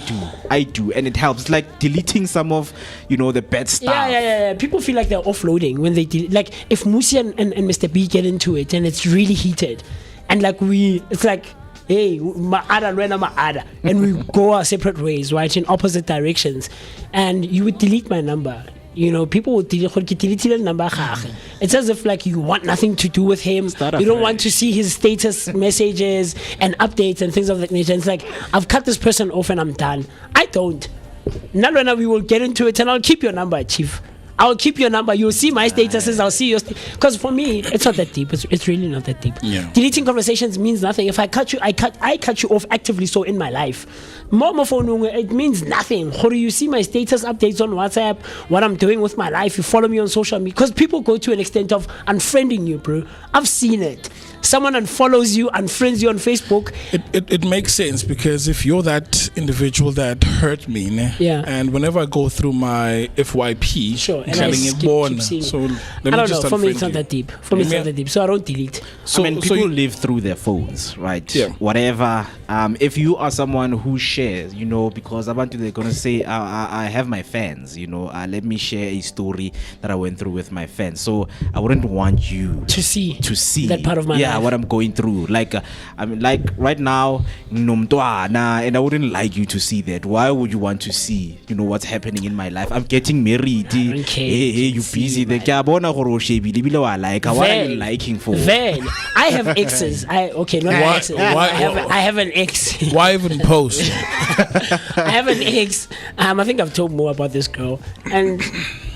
do, and it helps. It's like deleting some of, the bad stuff. Yeah. People feel like they're offloading when they delete. Like if MooCee and Mr. B get into it and it's really heated, and it's like, hey, ma'ada, and we go our separate ways, right, in opposite directions, and you would delete my number. People would delete the number. It's as if like you want nothing to do with him. You don't want to see his status messages and updates and things of that nature. It's like, I've cut this person off and I'm done. I don't. Now we will get into it and I'll keep your number, Chief. I'll keep your number. You'll see my statuses. I'll see your because for me, it's not that deep. It's really not that deep. Yeah. Deleting conversations means nothing. If I cut you, I cut you off actively. So in my life, it means nothing. How do you see my status updates on WhatsApp? What I'm doing with my life? You follow me on social media because people go to an extent of unfriending you, bro. I've seen it. Someone unfollows you, unfriends you on Facebook. It makes sense because if you're that individual that hurt me, and whenever I go through my FYP, sure, and I keep seeing so it. let I don't me just know. For me, unfriend it's not you. that deep. It's not that deep. So I don't delete. So people live through their phones, right? Yeah. Whatever. If you are someone who shares, because they're gonna say, I have my fans. Let me share a story that I went through with my fans. So I wouldn't want you to see that part of my life. What I'm going through. Like right now, and I wouldn't like you to see that. Why would you want to see, what's happening in my life? I'm getting married. Hey, you busy? What are you liking for? Then I have exes. Exes. I have an ex. Why even post? I have an ex. I think I've told more about this girl, and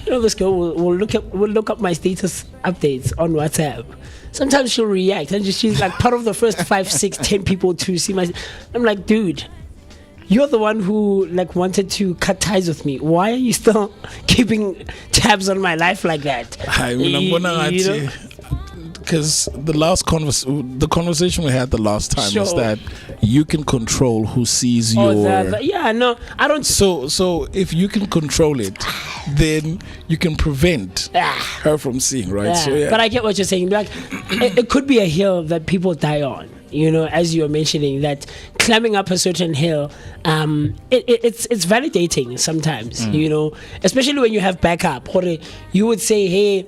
this girl will look up my status updates on WhatsApp. Sometimes she'll react, and she's like part of the first 5, 6, 10 people to see my. I'm like, dude, you're the one who wanted to cut ties with me. Why are you still keeping tabs on my life like that? Because the conversation we had the last time is that you can control who sees your. I don't. So if you can control it, then you can prevent her from seeing, right? Yeah. So But I get what you're saying. Like, it could be a hill that people die on. As you were mentioning, that climbing up a certain hill, it's validating sometimes. Especially when you have backup. Or you would say, hey,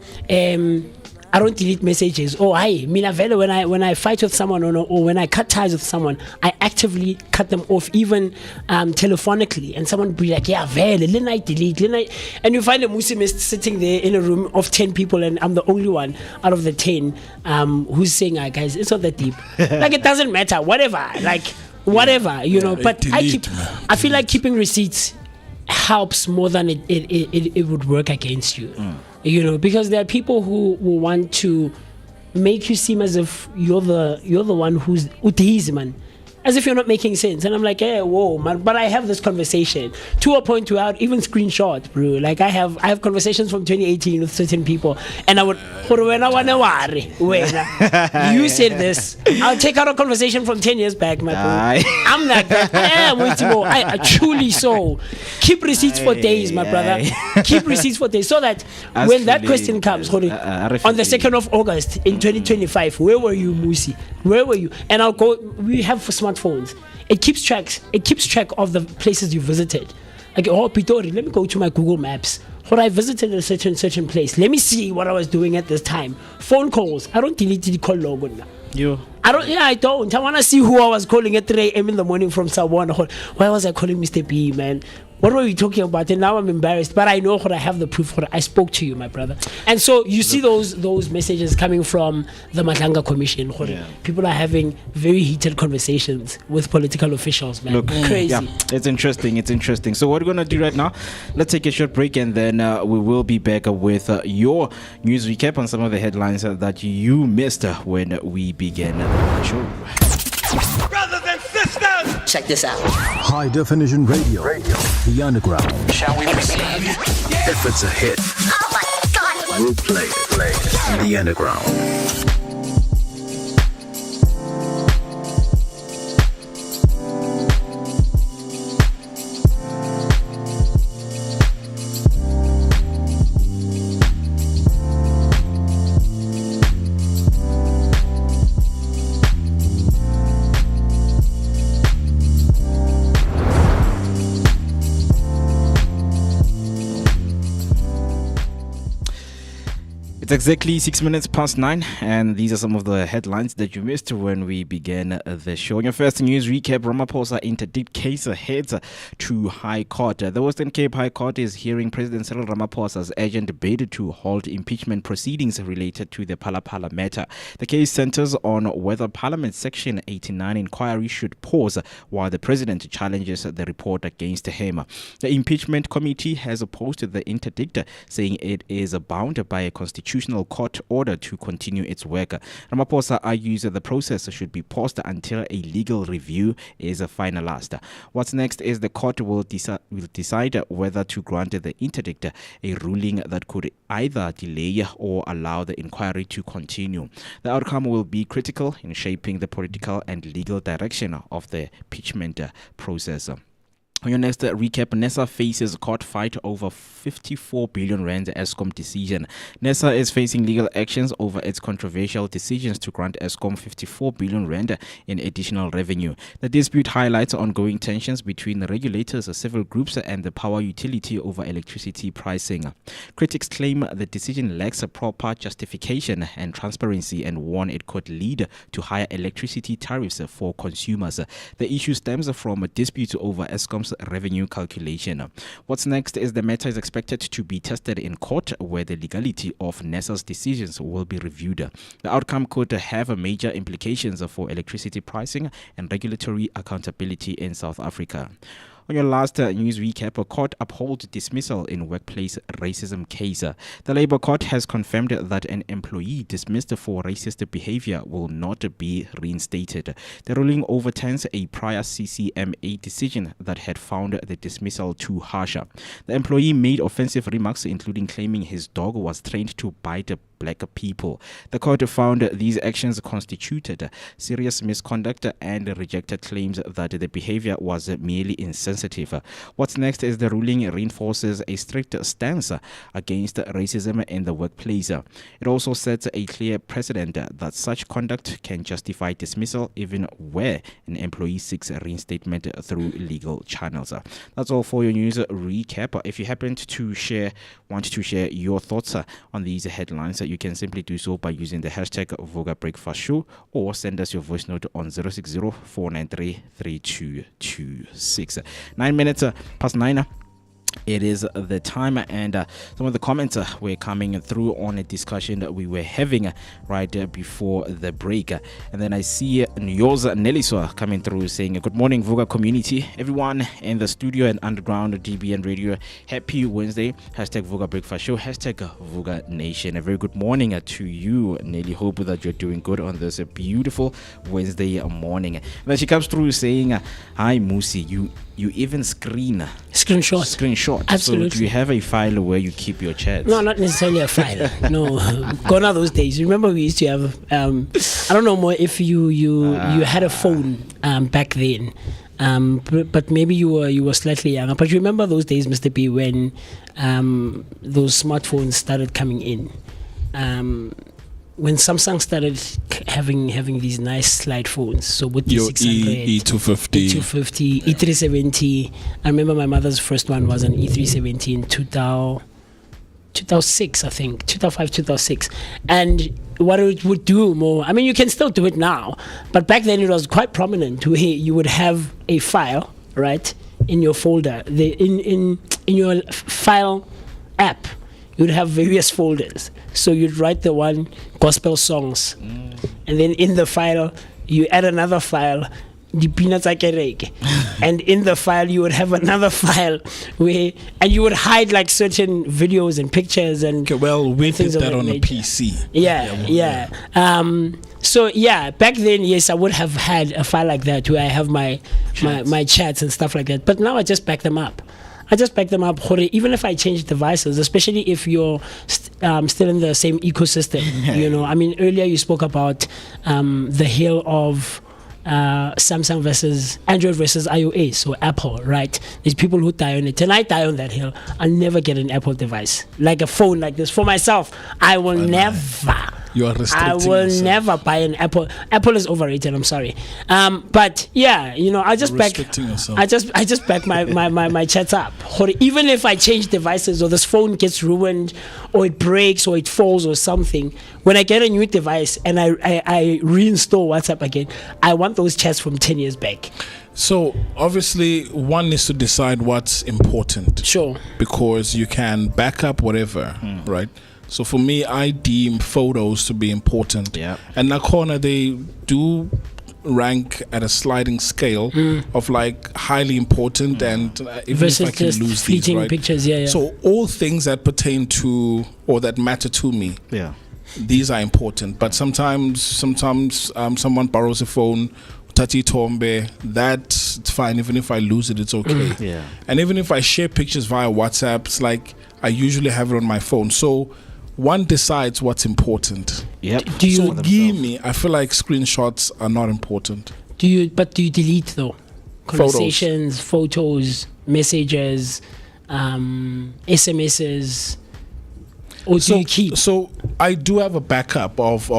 I don't delete messages. Oh, when I fight with someone or when I cut ties with someone, I actively cut them off, even telephonically. And someone would be like, yeah, then I delete. And you find a MooCee sitting there in a room of 10 people, and I'm the only one out of the 10 who's saying, guys, it's not that deep. It doesn't matter. Whatever. whatever, you know. But delete, I feel like keeping receipts helps more than it would work against you, you know, because there are people who will want to make you seem as if you're the one who's utizi, man. As if you're not making sense. And I'm like, hey, whoa, man. But I have this conversation to a point where I'd even screenshot, bro. Like I have conversations from 2018 with certain people, and I would, you said this. I'll take out a conversation from 10 years back, my bro. I'm like that. I am way to go. I truly so. Keep receipts for days, my brother. Keep receipts for days. So that when that question comes, on the 2nd of August in 2025, where were you, MooCee? Where were you? And I'll go, we have smartphones. It keeps track of the places you visited. Like, oh, Pitori, let me go to my Google Maps. Or I visited a certain place. Let me see what I was doing at this time. Phone calls. I don't delete the call logo now. I don't. I want to see who I was calling at 3 a.m. in the morning from someone. Why was I calling Mr. B, man? What were you talking about? And now I'm embarrassed, but I know I have the proof. I spoke to you, my brother. And so you see those messages coming from the Matlanga Commission. People are having very heated conversations with political officials, man. Look, crazy. Yeah, it's interesting. So what we're going to do right now, let's take a short break, and then we will be back with your news recap on some of the headlines that you missed when we began the show. Brothers and sisters, check this out. High definition radio. The underground. Shall we proceed? If it's a hit, Oh my God! we'll play it. The underground. It's exactly 6 minutes past 9, and these are some of the headlines that you missed when we began the show. In your first news recap, Ramaphosa interdict case heads to High Court. The Western Cape High Court is hearing President Cyril Ramaphosa's urgent bid to halt impeachment proceedings related to the Phala matter. The case centers on whether Parliament's Section 89 inquiry should pause while the president challenges the report against him. The impeachment committee has opposed the interdict, saying it is bound by a constitutional court order to continue its work. Ramaphosa argues that the process should be paused until a legal review is finalized. What's next is the court will decide whether to grant the interdict, a ruling that could either delay or allow the inquiry to continue. The outcome will be critical in shaping the political and legal direction of the impeachment process. On your next recap, NESA faces court fight over 54 billion rand Eskom decision. NESA is facing legal actions over its controversial decisions to grant Eskom 54 billion rand in additional revenue. The dispute highlights ongoing tensions between the regulators, civil groups, and the power utility over electricity pricing. Critics claim the decision lacks a proper justification and transparency and warn it could lead to higher electricity tariffs for consumers. The issue stems from a dispute over Eskom's revenue calculation. What's next is the matter is expected to be tested in court, where the legality of NESA's decisions will be reviewed. The outcome could have major implications for electricity pricing and regulatory accountability in South Africa. On your last news recap, a court upholds dismissal in workplace racism case. The Labour Court has confirmed that an employee dismissed for racist behavior will not be reinstated. The ruling overturns a prior CCMA decision that had found the dismissal too harsh. The employee made offensive remarks, including claiming his dog was trained to bite black people. The court found these actions constituted serious misconduct and rejected claims that the behavior was merely insensitive. What's next is the ruling reinforces a strict stance against racism in the workplace. It also sets a clear precedent that such conduct can justify dismissal even where an employee seeks reinstatement through legal channels. That's all for your news recap. If you happen to want to share your thoughts on these headlines, you can simply do so by using the hashtag Vooka Breakfast Show or send us your voice note on 060-493-3226. 9 minutes past 9. It is the time, and some of the comments were coming through on a discussion that we were having right before the break. And then I see Nyoza Neliswa coming through saying, good morning, Vooka community. Everyone in the studio and underground DBN radio, happy Wednesday. Hashtag Vooka Breakfast Show. Hashtag Vooka Nation. A very good morning to you, Nelly. Hope that you're doing good on this beautiful Wednesday morning. And then she comes through saying, hi, MooCee. You even screenshot. Absolutely. So do you have a file where you keep your chats? No, not necessarily a file. No, gone are those days. Remember, we used to have. I don't know more if you had a phone back then. But maybe you were slightly younger. But you remember those days, Mr. B, when those smartphones started coming in. When Samsung started having these nice slide phones, so with the 600, E250, E370. I remember my mother's first one was an E370 in 2006, I think, 2005, 2006. And what it would do more, I mean, you can still do it now, but back then it was quite prominent where you would have a file, right, in your folder, in your file app. You'd have various folders. So you'd write the one, gospel songs. And then in the file, you add another file, the peanuts and in the file, you would have another file and you would hide like certain videos and pictures and we did that on a PC. Yeah. So yeah, back then, yes, I would have had a file like that where I have my chats and stuff like that. But now I just back them up. Even if I change devices, especially if you're still in the same ecosystem. I mean, earlier you spoke about the hill of Samsung versus Android versus iOS or Apple, right? There's people who die on it, and I die on that hill. I'll never get an Apple device, like a phone like this. For myself, I will never. You are restricting I will yourself. never buy an Apple. Apple is overrated. I'm sorry, but yeah, I just back. I just back my chats up. Or even if I change devices or this phone gets ruined, or it breaks, or it falls, or something, when I get a new device and I reinstall WhatsApp again, I want those chats from 10 years back. So obviously, one needs to decide what's important. Sure. Because you can back up whatever, right? So for me, I deem photos to be important. Yeah. And Nakona, they do rank at a sliding scale of like highly important and even Versus if I can just lose these, fleeting right? pictures, yeah. So all things that pertain to or that matter to me, these are important. But sometimes someone borrows a phone, Tati Tombe, that's fine. Even if I lose it, it's okay. And even if I share pictures via WhatsApp, it's like I usually have it on my phone. So one decides what's important. Do you give me? I feel like screenshots are not important. Do you delete though? Conversations, photos, messages, SMSs, or do you keep? So I do have a backup of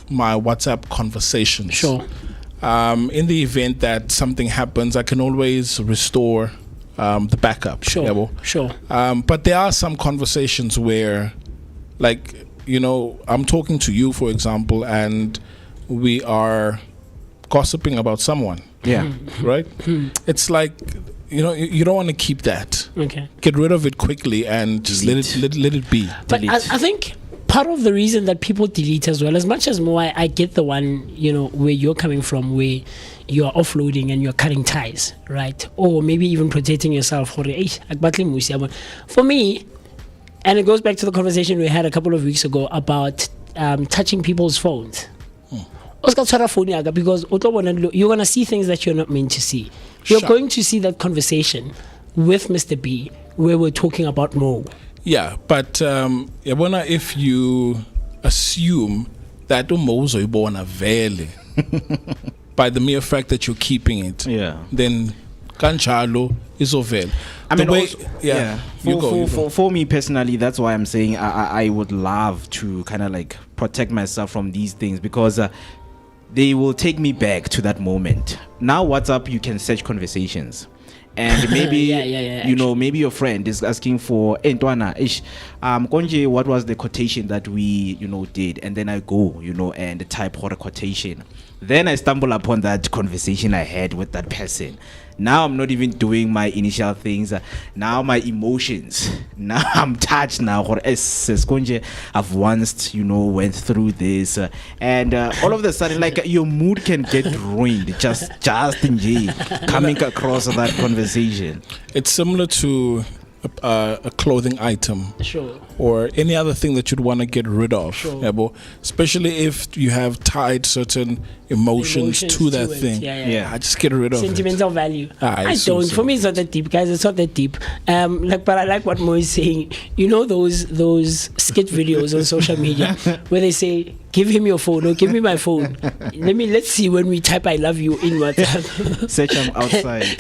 my WhatsApp conversations. Sure. In the event that something happens, I can always restore the backup. Sure. But there are some conversations where, like, I'm talking to you, for example, and we are gossiping about someone. Yeah. Right? It's like, you don't want to keep that. Okay. Get rid of it quickly and just let it be. But I think part of the reason that people delete as well, as much as more, I get the one, where you're coming from, where you're offloading and you're cutting ties, right? Or maybe even protecting yourself. For me, and it goes back to the conversation we had a couple of weeks ago about touching people's phones. Because you're going to see things that you're not meant to see. You're going to see that conversation with Mr. B where we're talking about Mo. Yeah, but if you assume that Umozo is born a vele by the mere fact that you're keeping it, then Kanchalo is ovel. I mean, for me personally, that's why I'm saying I would love to kind of like protect myself from these things, because they will take me back to that moment. Now, WhatsApp, you can search conversations. And maybe maybe your friend is asking for Entwana Konje, what was the quotation that we did, and then I go and type for a quotation. Then I stumble upon that conversation I had with that person. Now I'm not even doing my initial things. Now my emotions. Now I'm touched now. I've once, went through this. And all of a sudden, like, your mood can get ruined just in J coming across that conversation. It's similar to a clothing item, sure, or any other thing that you'd want to get rid of, sure. Especially if you have tied certain emotions to that thing. I just get rid of sentimental value. I don't. So For me, it's not that deep, guys. It's not that deep. But I like what Mo is saying. You know those skit videos on social media where they say, "Give him your phone," or "Give me my phone. Let's see when we type 'I love you' in WhatsApp." Search them outside.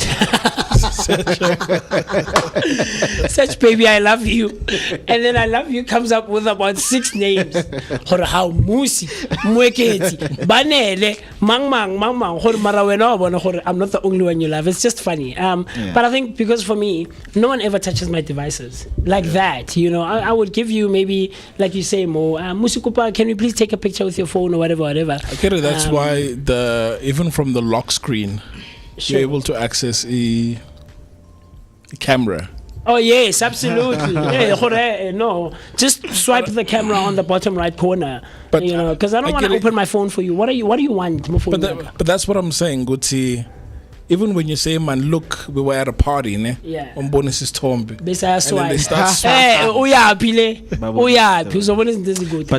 Search baby I love you, and then I love you comes up with about 6 names. How MooCee, Moeketsi, Banele, Mang, I'm not the only one you love. It's just funny. But I think because for me, no one ever touches my devices like that. I would give you maybe, like you say, Mo, Musikupa, can we please take a picture with your phone or whatever. I get it. That's why even from the lock screen, sure, you're able to access a camera. Oh yes, absolutely. No, just swipe the camera on the bottom right corner. But because I don't want to open my phone for you. What do you want? But that's what I'm saying, Guti. Even when you say, "Man, look, we were at a party, ne? Yeah. On bonus is tomb." And then they start But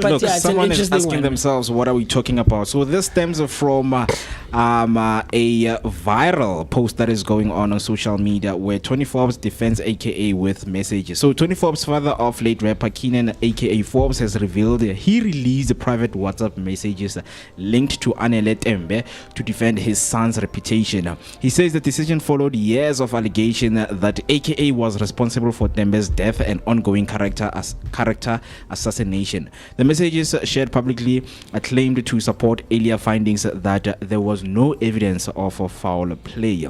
look, someone is asking themselves, what are we talking about? So this stems from a viral post that is going on social media where Tony Forbes defends AKA with messages. So Tony Forbes, father of late rapper Keenan AKA Forbes, has revealed he released private WhatsApp messages linked to Anele Tembe to defend his son's reputation. He says the decision followed years of allegation that AKA was responsible for Tembe's death and ongoing character assassination. The messages shared publicly claimed to support earlier findings that there was no evidence of a foul play.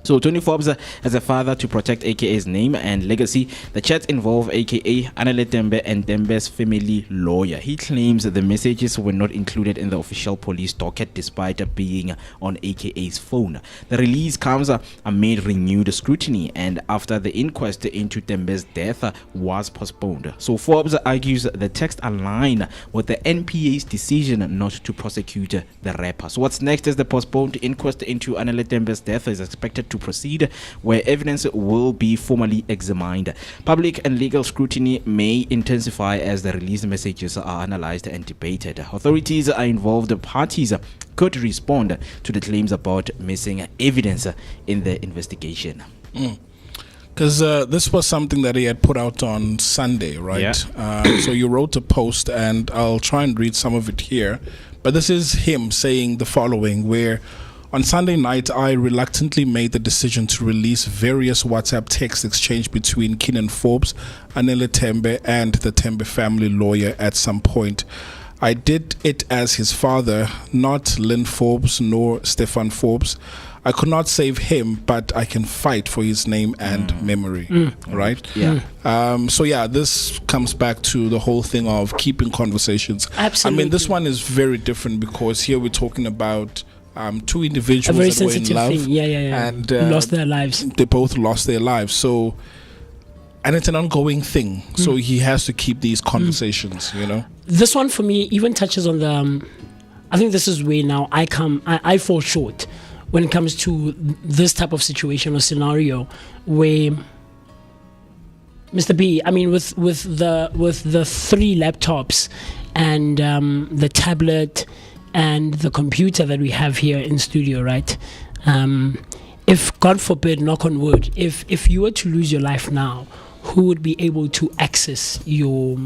So Tony Forbes, as a father to protect AKA's name and legacy, the chats involve AKA, Anele Tembe, and Tembe's family lawyer. He claims the messages were not included in the official police docket despite being on AKA's phone. The release comes amid renewed scrutiny and after the inquest into Tembe's death was postponed. So Forbes argues the text align with the NPA's decision not to prosecute the rapper. So what's next is the postponed inquest into Anele Tembe's death is expected to proceed, where evidence will be formally examined. Public and legal scrutiny may intensify as the released messages are analyzed and debated. Authorities are involved. Parties could respond to the claims about missing evidence in the investigation. Because this was something that he had put out on Sunday, right? Yeah. So you wrote a post, and I'll try and read some of it here. But this is him saying the following, where on Sunday night, I reluctantly made the decision to release various WhatsApp text exchange between Keenan Forbes, Anele Tembe, and the Tembe family lawyer at some point. I did it as his father, not Lynn Forbes nor Stefan Forbes. I could not save him, but I can fight for his name and memory, right? Yeah. So yeah, this comes back to the whole thing of keeping conversations. Absolutely. I mean, this one is very different because here we're talking about two individuals a very that were in sensitive love, thing. Yeah. and lost their lives. They both lost their lives. So, and it's an ongoing thing. So he has to keep these conversations. This one for me even touches on the. I think this is where now I fall short when it comes to this type of situation or scenario where Mr. B, I mean, with the 3 laptops and the tablet and the computer that we have here in studio, right? If God forbid, knock on wood, if you were to lose your life now, who would be able to access your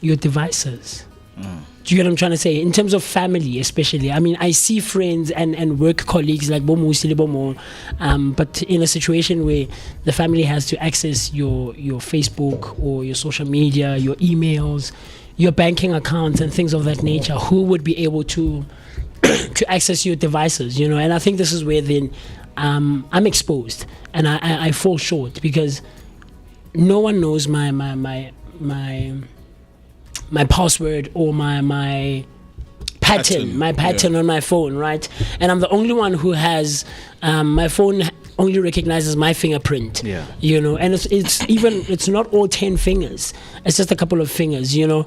devices? Do you get what I'm trying to say? In terms of family, especially. I mean, I see friends and work colleagues like MooCee, but in a situation where the family has to access your Facebook or your social media, your emails, your banking accounts and things of that nature, who would be able to access your devices, And I think this is where then I'm exposed and I fall short because no one knows my password or my pattern on my phone, right? And I'm the only one who has my phone only recognizes my fingerprint. Yeah. You know, and it's not all 10 fingers. It's just a couple of fingers, you know.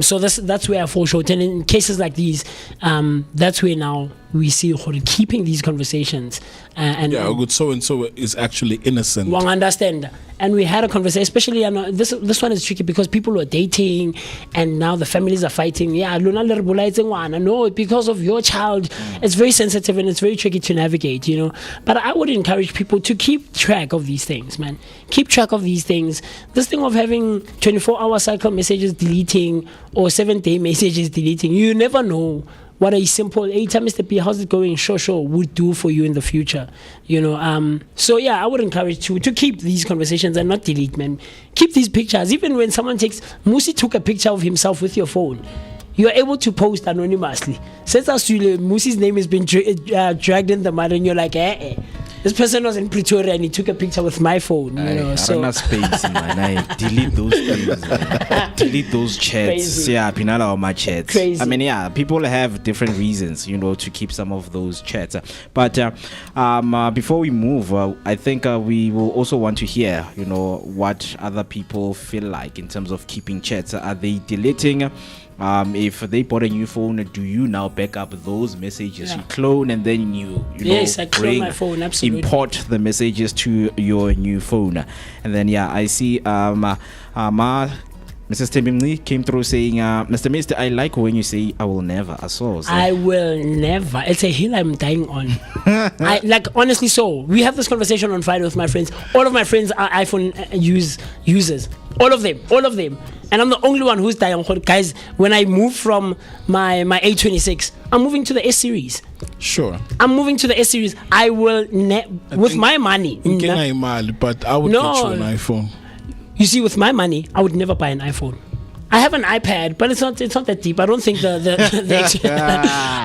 So that's where I fall short. And in cases like these, that's where now we see keeping these conversations. Good. So and so is actually innocent. One understand. And we had a conversation, especially this one is tricky because people were dating and now the families are fighting. Yeah, no, because of your child. It's very sensitive and it's very tricky to navigate, you know. But I would encourage people to keep track of these things, man. Keep track of these things. This thing of having 24-hour cycle messages deleting or 7-day messages deleting, you never know what a simple, hey, Mr. P, how's it going? Sure, would do for you in the future. You know, so yeah, I would encourage you to keep these conversations and not delete, man. Keep these pictures. Even when someone MooCee took a picture of himself with your phone, you are able to post anonymously. Since MooCee's name has been dragged in the mud and you're like, this person was in Pretoria and he took a picture with my phone. You know, so I space, man. Delete those things. Delete those chats. Crazy. Yeah, pinala or my chats. Crazy. I mean, yeah, people have different reasons, you know, to keep some of those chats. But before we move, I think we will also want to hear, you know, what other people feel like in terms of keeping chats. Are they deleting? If they bought a new phone, do you now back up those messages? Yeah. You clone and then you yes, know, I clone my phone, absolutely. import the messages to your new phone. And then I see Mrs. Tembimli came through saying, Mr. Mister, I like when you say I will never. I will never. It's a hill I'm dying on. I like, honestly. So we have this conversation on Friday with my friends. All of my friends are iPhone users. All of them. And I'm the only one who's dying. Guys, when I move from my A26, I'm moving to the S series. Sure. I'm moving to the S series. I will with my money. But I would get you an iPhone. You see, with my money, I would never buy an iPhone. I have an iPad, but it's not that deep. I don't think I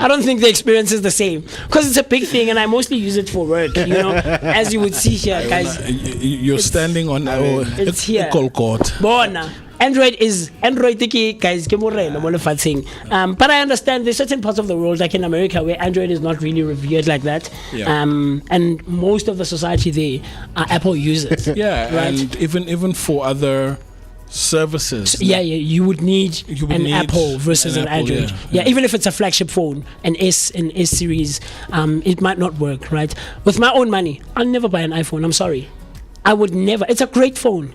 don't think the experience is the same because it's a big thing, and I mostly use it for work. You know, as you would see here, guys. You're standing on it's here. court. Bona. Android guys, but I understand there's certain parts of the world, like in America, where Android is not really revered like that. Yeah. And most of the society there are Apple users. Yeah, right? and even for other services. So, you would need an Apple versus an Android. Yeah, even if it's a flagship phone, an S series, it might not work, right? With my own money, I'll never buy an iPhone. I'm sorry. I would never. It's a great phone.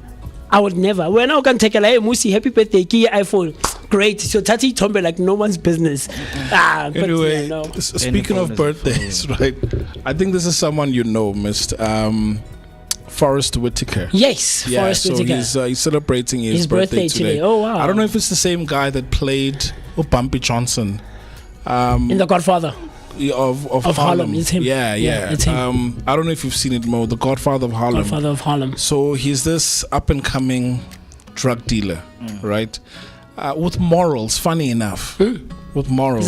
I would never. When I can take a like, MooCee, happy birthday, key iPhone. Great. So Tati Tombe like no one's business. Anyway, no. Speaking of birthdays, right? I think this is someone you know, Mr. Forrest Whitaker. Yes, Forrest Whitaker. He's celebrating his birthday today. Oh wow! I don't know if it's the same guy that played Bumpy Johnson in The Godfather. Of Harlem. It's him. Yeah. It's him. I don't know if you've seen it more. The Godfather of Harlem. So he's this up and coming drug dealer, right? With morals. Funny enough, with morals.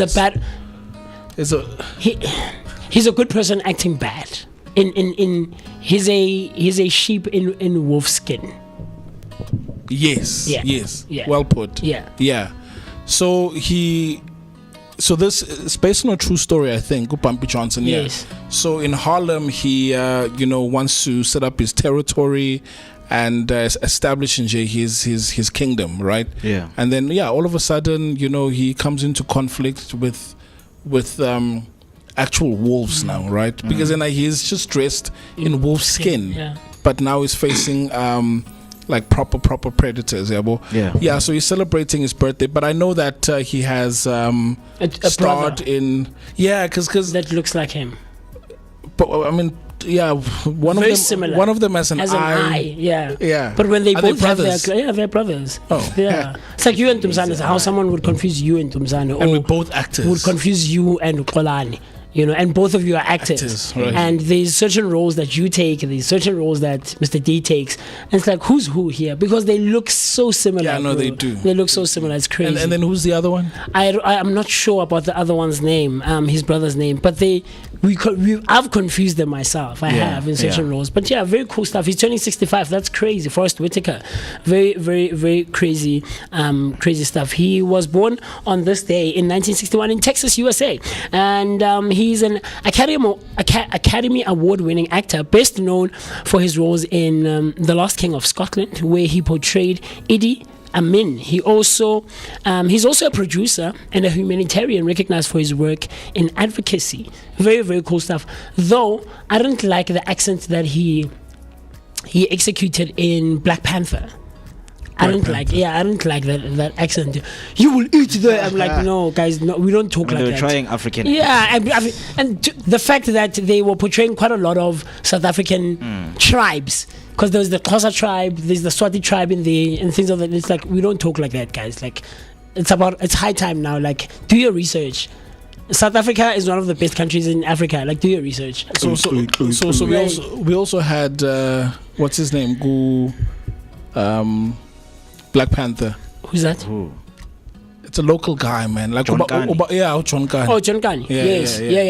He's a good person acting bad. He's a sheep in wolf skin. Yes. Yeah. Yes. Yeah. Well put. Yeah. So this is based on a true story, I think. Bumpy Johnson. Yeah. Yes. So in Harlem, he wants to set up his territory and establish his kingdom, right? Yeah. And then all of a sudden, he comes into conflict with actual wolves now, right? Because then he's just dressed in wolf skin, but now he's facing like proper predators. Yeah. So he's celebrating his birthday, but I know that he has starred in because that looks like him. But I mean, one of them has an eye. Yeah. But when they both have brothers? they're brothers. Oh, yeah. It's like you and Tumzane. How someone would confuse you and Tumzane, and we're both actors. Would confuse you and Kolani. And both of you are actors. Right. And there's certain roles that you take, and there's certain roles that Mr. D takes. And it's like, who's who here? Because they look so similar. Yeah, no, they do. They look so similar. It's crazy. And then who's the other one? I'm not sure about the other one's name, his brother's name. But I've confused them myself. I have in certain roles. But very cool stuff. He's turning 65. That's crazy. Forrest Whitaker. Very, very, very crazy, crazy stuff. He was born on this day in 1961 in Texas, USA. And he He's an Academy Award-winning actor, best known for his roles in The Last King of Scotland, where he portrayed Idi Amin. He's also a producer and a humanitarian recognized for his work in advocacy. Very, very cool stuff. Though I don't like the accent that he executed in Black Panther. I don't like that accent. You will eat that. I'm like, no, guys, no, we don't talk like that. They're trying African. Yeah, and the fact that they were portraying quite a lot of South African tribes, because there's the Xhosa tribe, there's the Swati tribe in there, and things like that. It's like, we don't talk like that, guys. Like, it's high time now. Like, do your research. South Africa is one of the best countries in Africa. Like, do your research. So we also had what's his name? Black Panther. Who's that? Who? It's a local guy, man. Like John Kani. John Kani. Oh, John Kani. Yeah, Yes. yeah.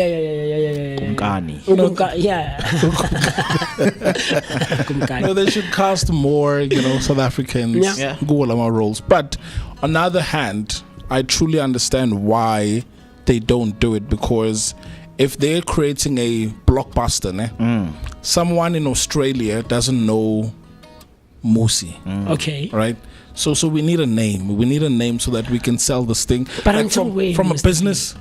Yeah. No, they should cast more, South Africans go on our roles. But on the other hand, I truly understand why they don't do it, because if they're creating a blockbuster, someone in Australia doesn't know MooCee. Okay. Right? So we need a name. We need a name so that we can sell this thing. But like until when? from a business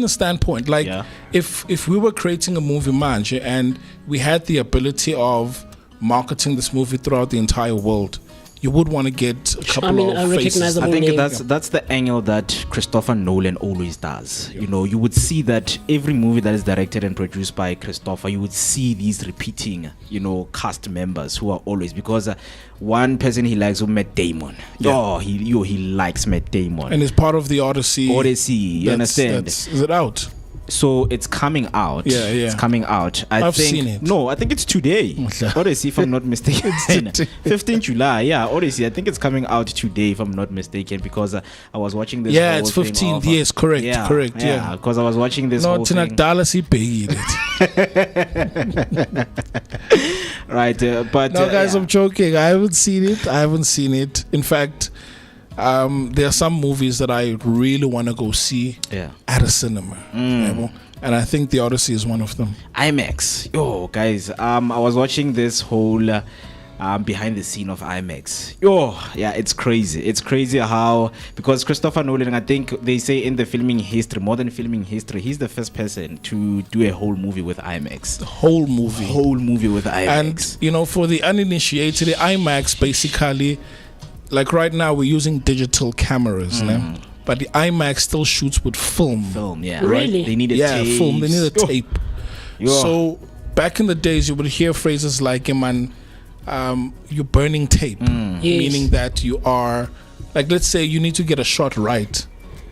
standpoint, like if we were creating a movie, manje, and we had the ability of marketing this movie throughout the entire world, you would want to get a couple of faces. I think that's the angle that Christopher Nolan always does. You would see that every movie that is directed and produced by Christopher, you would see these repeating, cast members who are always, because one person he likes is Matt Damon. He likes Matt Damon, and it's part of the Odyssey. You understand? Is it out? So it's coming out. Yeah. It's coming out. I've seen it. No, I think it's today. Odyssey, if I'm not mistaken. 15th July. Yeah, Odyssey. I think it's coming out today, if I'm not mistaken, because I was watching this. Yeah, it's 15th. Yes, correct. Yeah, correct. Yeah, because I was watching this. No, whole thing. Right, but no, guys, I'm joking. I haven't seen it. In fact, there are some movies that I really want to go see at a cinema. And I think The Odyssey is one of them. IMAX. Yo, guys, I was watching this whole behind the scene of IMAX. It's crazy. It's crazy how, because Christopher Nolan, I think they say in the modern filming history, he's the first person to do a whole movie with IMAX. Whole movie with IMAX. And, for the uninitiated, IMAX basically, like right now we're using digital cameras, but the IMAX still shoots with film. Yeah. Really? They need a tape. Film. They need a tape. So back in the days, you would hear phrases like, "Man, you're burning tape," meaning that you are, like, let's say you need to get a shot right,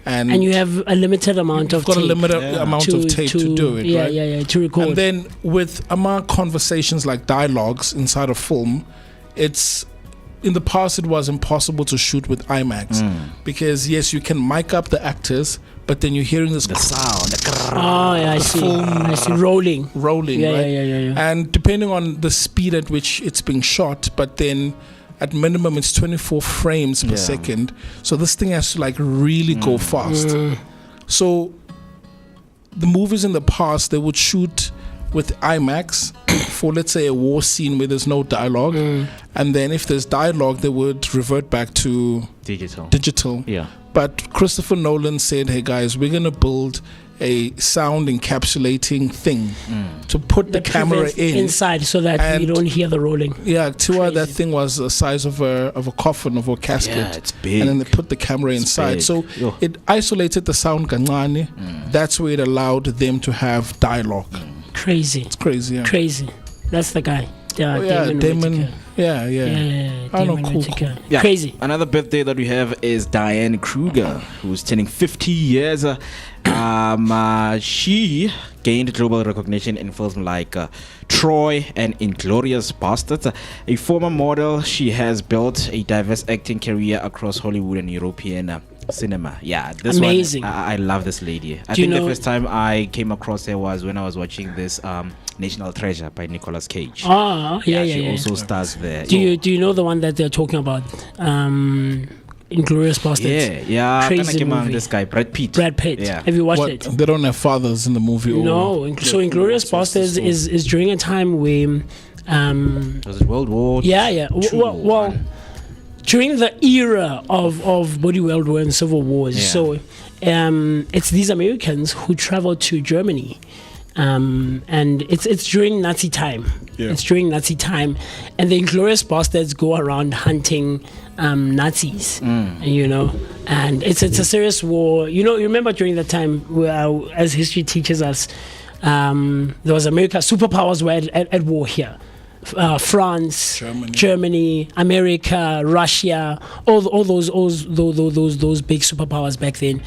and you have a limited amount of tape. Got a limited amount of tape to do it. Right? To record. And then with among conversations like dialogues inside of film, in the past, it was impossible to shoot with IMAX because, yes, you can mic up the actors, but then you're hearing the sound. I see. I see. Rolling, right? Yeah. And depending on the speed at which it's being shot, but then at minimum, it's 24 frames per second. So this thing has to really go fast. So the movies in the past, they would shoot with IMAX for, let's say, a war scene where there's no dialogue, and then if there's dialogue, they would revert back to digital. Yeah. But Christopher Nolan said, "Hey guys, we're gonna build a sound encapsulating thing to put the camera inside, so that you don't hear the rolling." Yeah, that thing was the size of a coffin, of a casket. Yeah, it's big. And then they put the camera inside, so it isolated the sound kancane. That's where it allowed them to have dialogue. Crazy. It's crazy. Yeah. Crazy. That's the guy. Damon. Yeah. Cool. Yeah. Crazy. Another birthday that we have is Diane Kruger, who's turning 50 years. She gained global recognition in films like Troy and Inglourious Basterds. A former model, she has built a diverse acting career across Hollywood and European cinema. This amazing. I love this lady. I think the first time I came across her was when I was watching this National Treasure by Nicolas Cage. She also stars there. Do you know the one that they're talking about? Inglourious Bastards. Yeah. Crazy Kinda movie. this guy, Brad Pitt. Yeah. Have you watched it? They don't have fathers in the movie. No. So Inglourious Bastards is during a time where was it World War? Yeah. Well, during the era of body World War and Civil Wars. Yeah. So it's these Americans who travel to Germany. And it's during Nazi time. Yeah. It's during Nazi time, and the Inglourious Bastards go around hunting Nazis. You know, and it's a serious war. You know, you remember during that time, where, as history teaches us, there was America. Superpowers were at war here. France, Germany, America, Russia, all those big superpowers back then.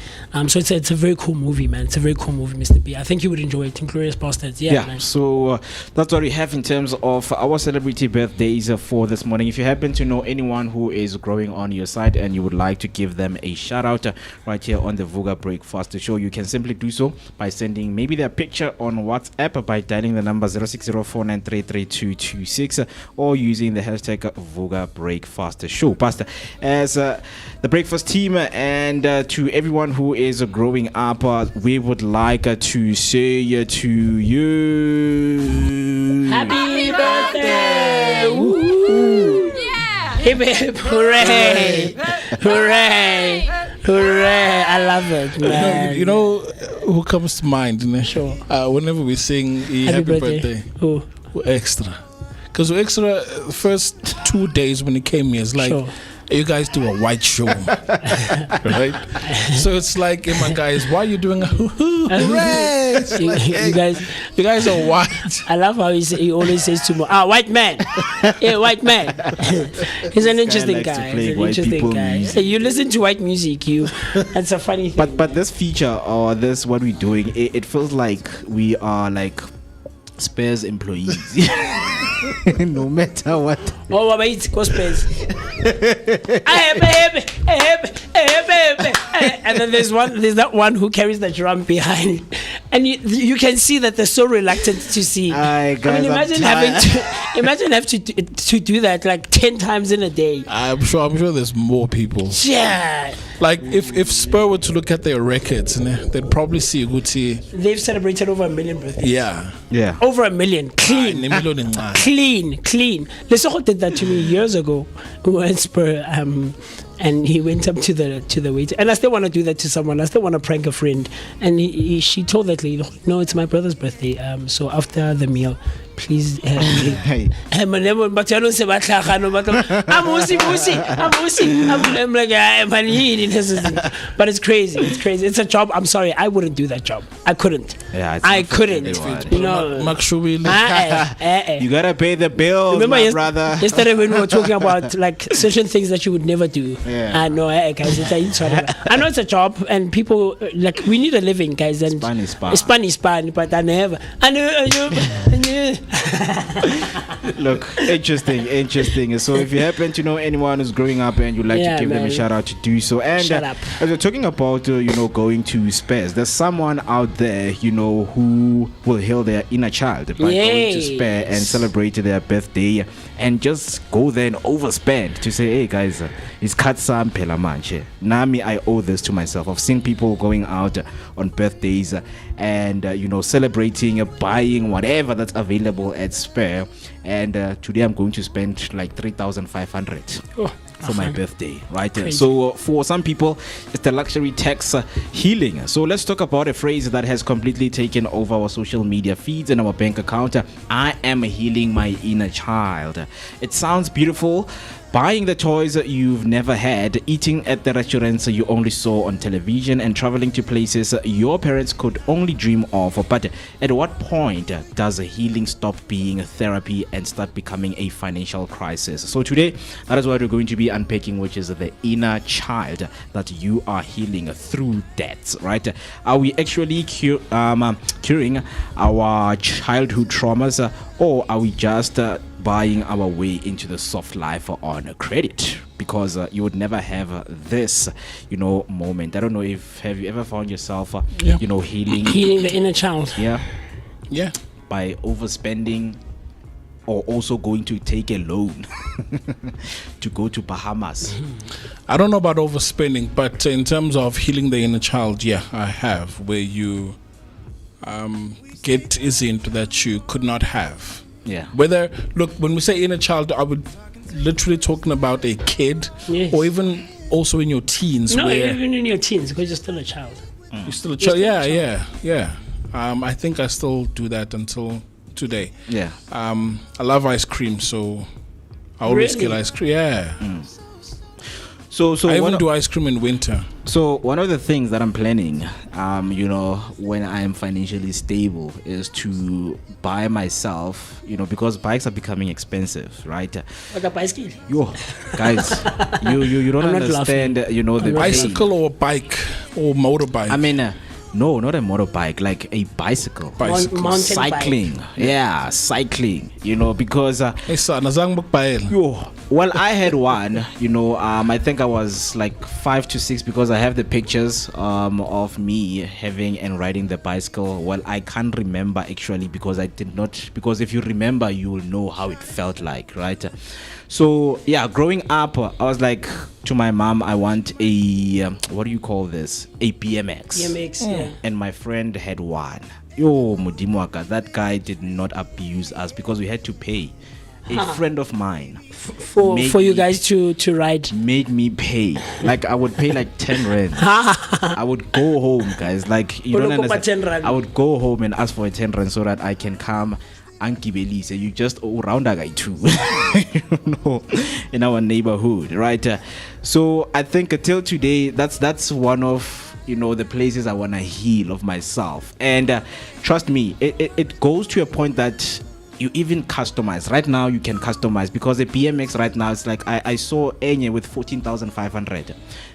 So it's a very cool movie, man. It's a very cool movie, Mr. B. I think you would enjoy it. Inglourious Bastards, man. So that's what we have in terms of our celebrity birthdays for this morning. If you happen to know anyone who is growing on your side and you would like to give them a shout out right here on the Vooka Breakfast Show, you can simply do so by sending maybe their picture on WhatsApp by dialing the number 0604933226 or using the hashtag Vooka Breakfast Show. Pastor, as the breakfast team and to everyone who is growing up, we would like to say to you, Happy birthday! Woo! Yeah! Hip hip hooray! Hooray! Hooray! I love it, man. You know who comes to mind? Sure. Whenever we sing Happy Birthday. Who? Extra. Because Extra, first 2 days when he came here, it's like, you guys do a white show. Right? So it's like, hey, my guys, why are you doing a hooray? You guys are white. I love how he always says to me, white man. Yeah, white man. He's an interesting guy. He's an interesting guy. So you listen to white music, that's a funny thing. But this feature or this what we're doing, it feels like we are like Spares employees. No matter what. Oh, wait, go Spares. And then there's that one who carries the drum behind, and you can see that they're so reluctant to see. Guys, I mean, imagine having to do that like 10 times in a day. I'm sure there's more people. Yeah. Like if Spur were to look at their records, they'd probably see Gucci. They've celebrated over 1 million birthdays. Yeah. Over 1 million, clean. Clean. Lesotho did that to me years ago. We were at Spur, and he went up to the waiter, and I still want to do that to someone. I still want to prank a friend, and she told that lady, "No, it's my brother's birthday. So after the meal, please." I'm like, but it's crazy. It's a job. I'm sorry, I wouldn't do that job. I couldn't. I couldn't. You know, you gotta pay the bills. Remember my brother. Yesterday when we were talking about like certain things that you would never do. I know, guys. I know it's a job, and people like we need a living, guys. And Spanish, but I never. Look, interesting. So if you happen to know anyone who's growing up and you'd like to give them a shout out, to do so. And as we're talking about going to Spares, there's someone out there who will heal their inner child by going to Spare and celebrate their birthday and just go there and overspend to say, hey guys, it's katsam phela manje. Nami, I owe this to myself. I've seen people going out on birthdays and celebrating, buying whatever that's available at Spare, and today I'm going to spend like 3,500 for my birthday, right? So for some people it's the luxury tax healing. So let's talk about a phrase that has completely taken over our social media feeds and our bank account. I am healing my inner child. It sounds beautiful. Buying the toys you've never had, eating at the restaurants you only saw on television, and traveling to places your parents could only dream of. But at what point does healing stop being therapy and start becoming a financial crisis? So today, that is what we're going to be unpacking, which is the inner child that you are healing through debts, right? Are we actually curing our childhood traumas, or are we just buying our way into the soft life on credit? Because you would never have this moment. I don't know if have you ever found yourself healing the inner child, by overspending, or also going to take a loan to go to Bahamas. I don't know about overspending, but in terms of healing the inner child, yeah, I have. Where you get into that you could not have. Yeah. Whether, look, when we say inner child, I would literally talking about a kid, Yes. or even also in your teens. No, where even in your teens, because you're still a child. you're still a child. Yeah. I think I still do that until today. Yeah. I love ice cream, so I always Really? get ice cream. Yeah. So I one even of- do ice cream in winter. So one of the things that I'm planning, when I am financially stable, is to buy myself, because bikes are becoming expensive, right? Like a bicycle. Yo, guys, you don't I'm not understand, laughing. the pain. Bicycle or bike or motorbike? I mean, no, not a motorbike, like a bicycle. Bicycle. Mountain Cycling. bike. Yeah, cycling, because Hey, son, azange bakubhayela. yo, well, I had one, I think I was like 5 to 6 because I have the pictures of me having and riding the bicycle. Well, I can't remember actually because I did not, because if you remember, you will know how it felt like, right? So, yeah, growing up, I was like to my mom, I want a, what do you call this? A BMX. BMX, yeah. And my friend had one. Yo, Mudimuaka, that guy did not abuse us because we had to pay. A friend of mine For made you me- guys to ride. made me pay. Like I would pay like 10 rand. I would go home, guys. Like you don't Olokopa 10 understand. rand. I would go home and ask for a 10 rand so that I can come Ankibelise. You just round a guy too. In our neighborhood, right? So I think until today, that's one of the places I want to heal of myself. And trust me, it goes to a point that you even customize. Right now you can customize because the BMX right now, it's like I saw Enye with 14,500.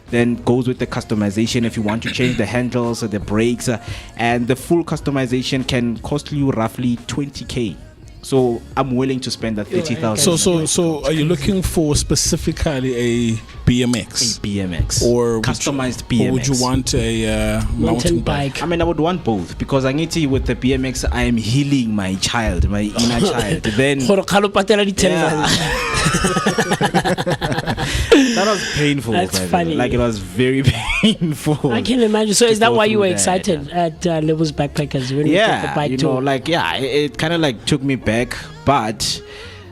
Then goes with the customization if you want to change the handles or the brakes, and the full customization can cost you roughly 20k. So I'm willing to spend that 30,000. So are you looking for specifically a BMX? A BMX Or customized BMX? Or would you BMX. want a mountain bike? I mean, I would want both because I need to. With the BMX, I am healing my child, my inner child. Then that was painful. That's by the way. funny. Like it was very painful. I can imagine. So to is that go why you through were that. excited at Levels Backpackers when we took the bike tour? It kind of like took me back, but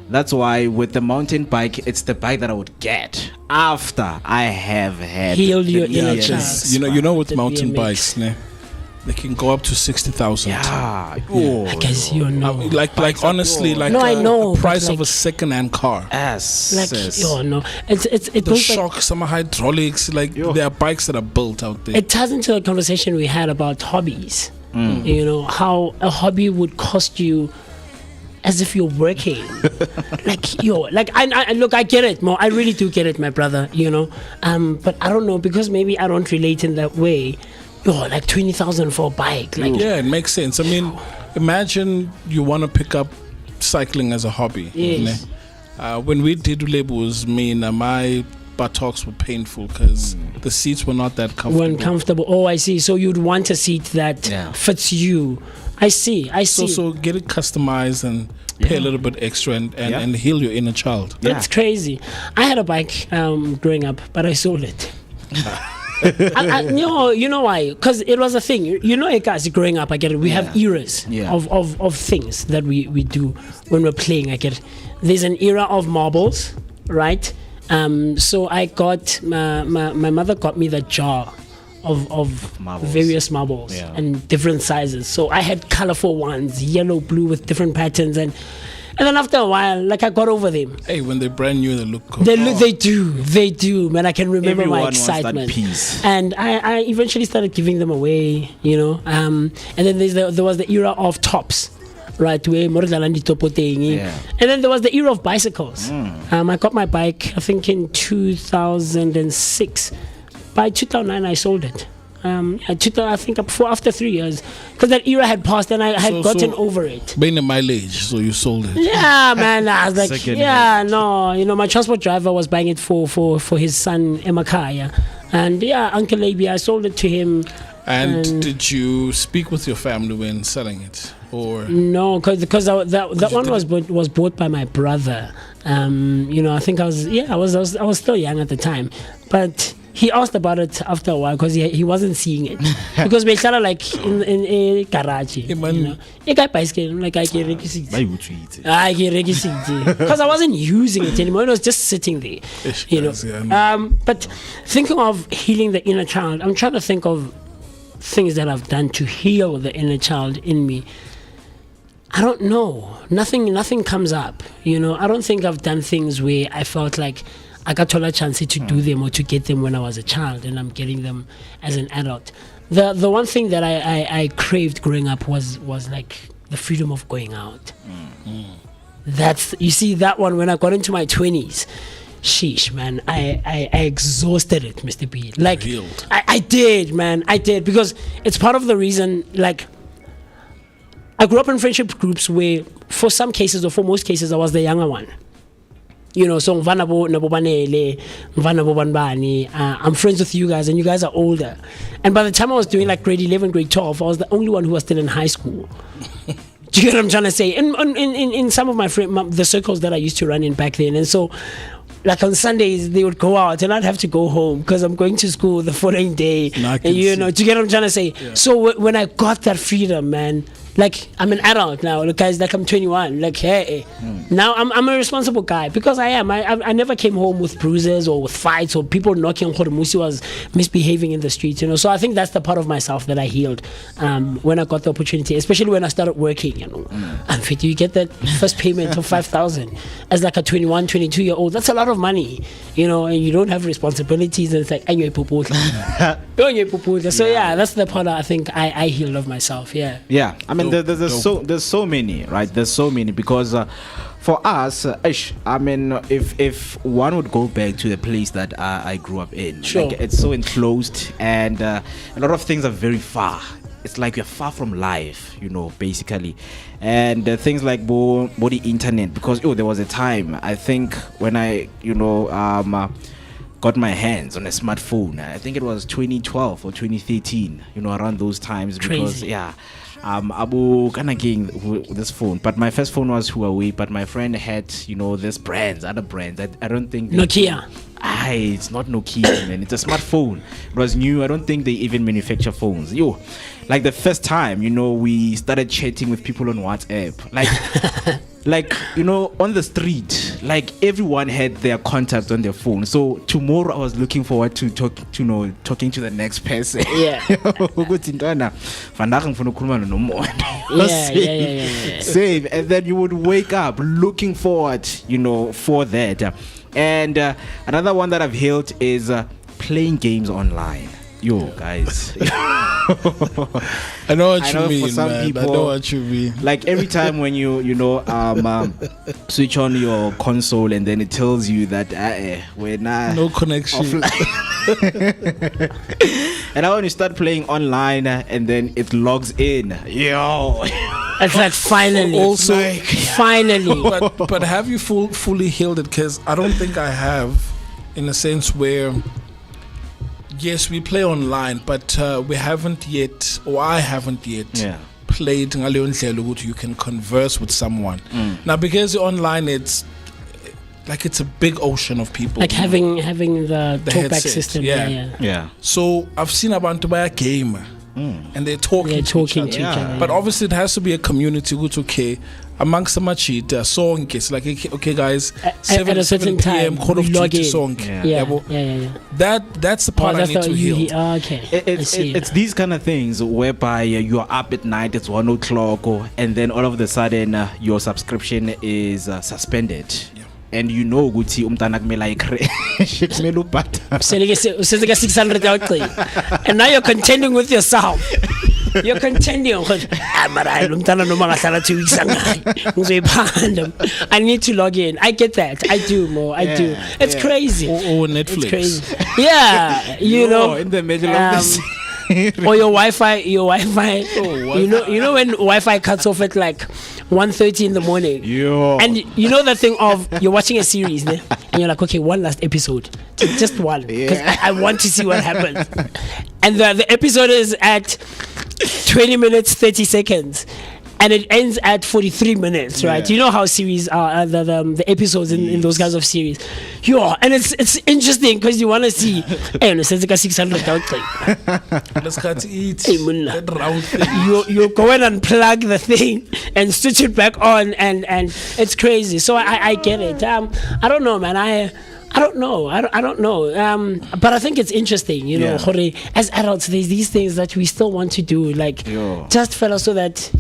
that's why with the mountain bike, it's the bike that I would get after I have had Healed the your inner BMX. child. You know, with The mountain BMX. bikes, ne, they can go up to 60,000. Yeah. I guess you know. Like honestly, like No, I know, a but price like- of a second-hand car. Yes. Like, yo, no. It The goes like, shocks, some hydraulics, like there are bikes that are built out there. it ties into a conversation we had about hobbies. How a hobby would cost you as if you're working. I get it, Mo. I really do get it, my brother, but I don't know, because maybe I don't relate in that way. Like 20,000 for a bike. Like, Yeah, it makes sense. I mean, imagine you want to pick up cycling as a hobby. Yes. ne? When we did labels, my buttocks were painful because the seats were not that comfortable. weren't comfortable. Oh, I see. So you'd want a seat that fits you. I see. So get it customized and pay a little bit extra and heal your inner child. That's crazy. I had a bike growing up, but I sold it. You know why? Because it was a thing. Guys, growing up, I get it. We have eras of things that we do when we're playing. I get it. There's an era of marbles, right? So I got my mother got me the jar of Marbles. various marbles and different sizes. So I had colorful ones, yellow, blue with different patterns, and then after a while, like, I got over them. Hey, when they're brand new, they look good. They do, man. I can remember Everyone my wants that excitement. piece. And I eventually started giving them away, and then there was the era of tops, right? Where Moridalandi Topoteng. And then there was the era of bicycles. I got my bike, I think, in 2006. By 2009, I sold it. I think after 3 years, because that era had passed and I had gotten over it. Being the mileage, so you sold it. Yeah, man. I was like, Second my transport driver was buying it for his son Emakaya. And yeah, Uncle AB, I sold it to him. And did you speak with your family when selling it, or no? Because that one was bought by my brother. I think I was still young at the time, but he asked about it after a while because he wasn't seeing it because we started like in a garage. I got bicycle like I get because I wasn't using it anymore. It was just sitting there, But thinking of healing the inner child, I'm trying to think of things that I've done to heal the inner child in me. I don't know. Nothing comes up. I don't think I've done things where I felt like I got a chance to do them or to get them when I was a child, and I'm getting them as an adult. The one thing that I craved growing up was like the freedom of going out. That's, you see, that one when I got into my 20s. Sheesh, man, I exhausted it, Mr. B. Like, I did, man. I did, because it's part of the reason, like, I grew up in friendship groups where, for some cases, or for most cases, I was the younger one. So I'm friends with you guys, and you guys are older. And by the time I was doing like grade 11, grade 12, I was the only one who was still in high school. Do you get what I'm trying to say? In some of my the circles that I used to run in back then. And so, like on Sundays, they would go out and I'd have to go home because I'm going to school the following day. Do you get what I'm trying to say? Yeah. So when I got that freedom, man, like I'm an adult now, look, guys, like I'm 21, like hey, now I'm a responsible guy because I am. I never came home with bruises or with fights or people knocking on MooCee was misbehaving in the streets, So I think that's the part of myself that I healed when I got the opportunity, especially when I started working, And fit, you get that first payment of 5,000 as like a 21, 22-year-old. That's a lot of money, and you don't have responsibilities, and it's like so yeah, that's the part I think I healed of myself. Yeah. I mean, there's so many, right? There's so many because for us, I mean, if one would go back to the place that I grew up in, like, it's so enclosed, and a lot of things are very far. It's like you're far from life, basically. And things like the internet, because there was a time, I think, when I got my hands on a smartphone. I think it was 2012 or 2013, around those times. Because Abu kind of getting this phone, but my first phone was Huawei. But my friend had, this other brands. I don't think Nokia. It's not Nokia, man. It's a smartphone. It was new. I don't think they even manufacture phones. Like the first time, we started chatting with people on WhatsApp, like on the street, like everyone had their contacts on their phone. So tomorrow I was looking forward to talking to the next person. Yeah. Same. And then you would wake up looking forward, for that. And another one that I've healed is playing games online. Guys. I know what you mean, man. People, I know what you mean. Like every time when you switch on your console and then it tells you that we're not no connection. And now when you start playing online and then it logs in, it's like finally. Also, finally. But have you fully healed it? Because I don't think I have, in a sense where. Yes, we play online, but we haven't yet, or I haven't yet, played you can converse with someone. Now, because online, it's a big ocean of people. Like having the talkback system. Yeah. So I've seen abantu buy a game, and they're talking to each other. But obviously, it has to be a community which amongst the cheat song is like okay guys, at a certain 7 p.m. Call of Duty song. That's the part I need to heal. It's these kind of things whereby you are up at night, it's 1 o'clock, and then all of a sudden your subscription is suspended. And Guti umntana kumela kumele ubhatha. Selling 600 out, and now you're contending with yourself. You're contending. I need to log in. I get that. I do more. I do. It's crazy. Or Netflix. It's crazy. Yeah, in the middle of this. Or your Wi-Fi. You know when Wi-Fi cuts off at like 1:30 in the morning. Yo. And you know that thing of you're watching a series, ne? And you're like, okay, one last episode, just one, because I want to see what happens. And the episode is at 20 minutes 30 seconds. And it ends at 43 minutes, right? You know how series are, the episodes in those kinds of series. And it's interesting because you want to see, hey, no, since 600 Let's cut eat. Hey, that round thing. You go and unplug the thing and switch it back on, and it's crazy. So I get it. I don't know, man. I don't know. I don't know. But I think it's interesting, you know, as adults, there's these things that we still want to do, like just fella, so that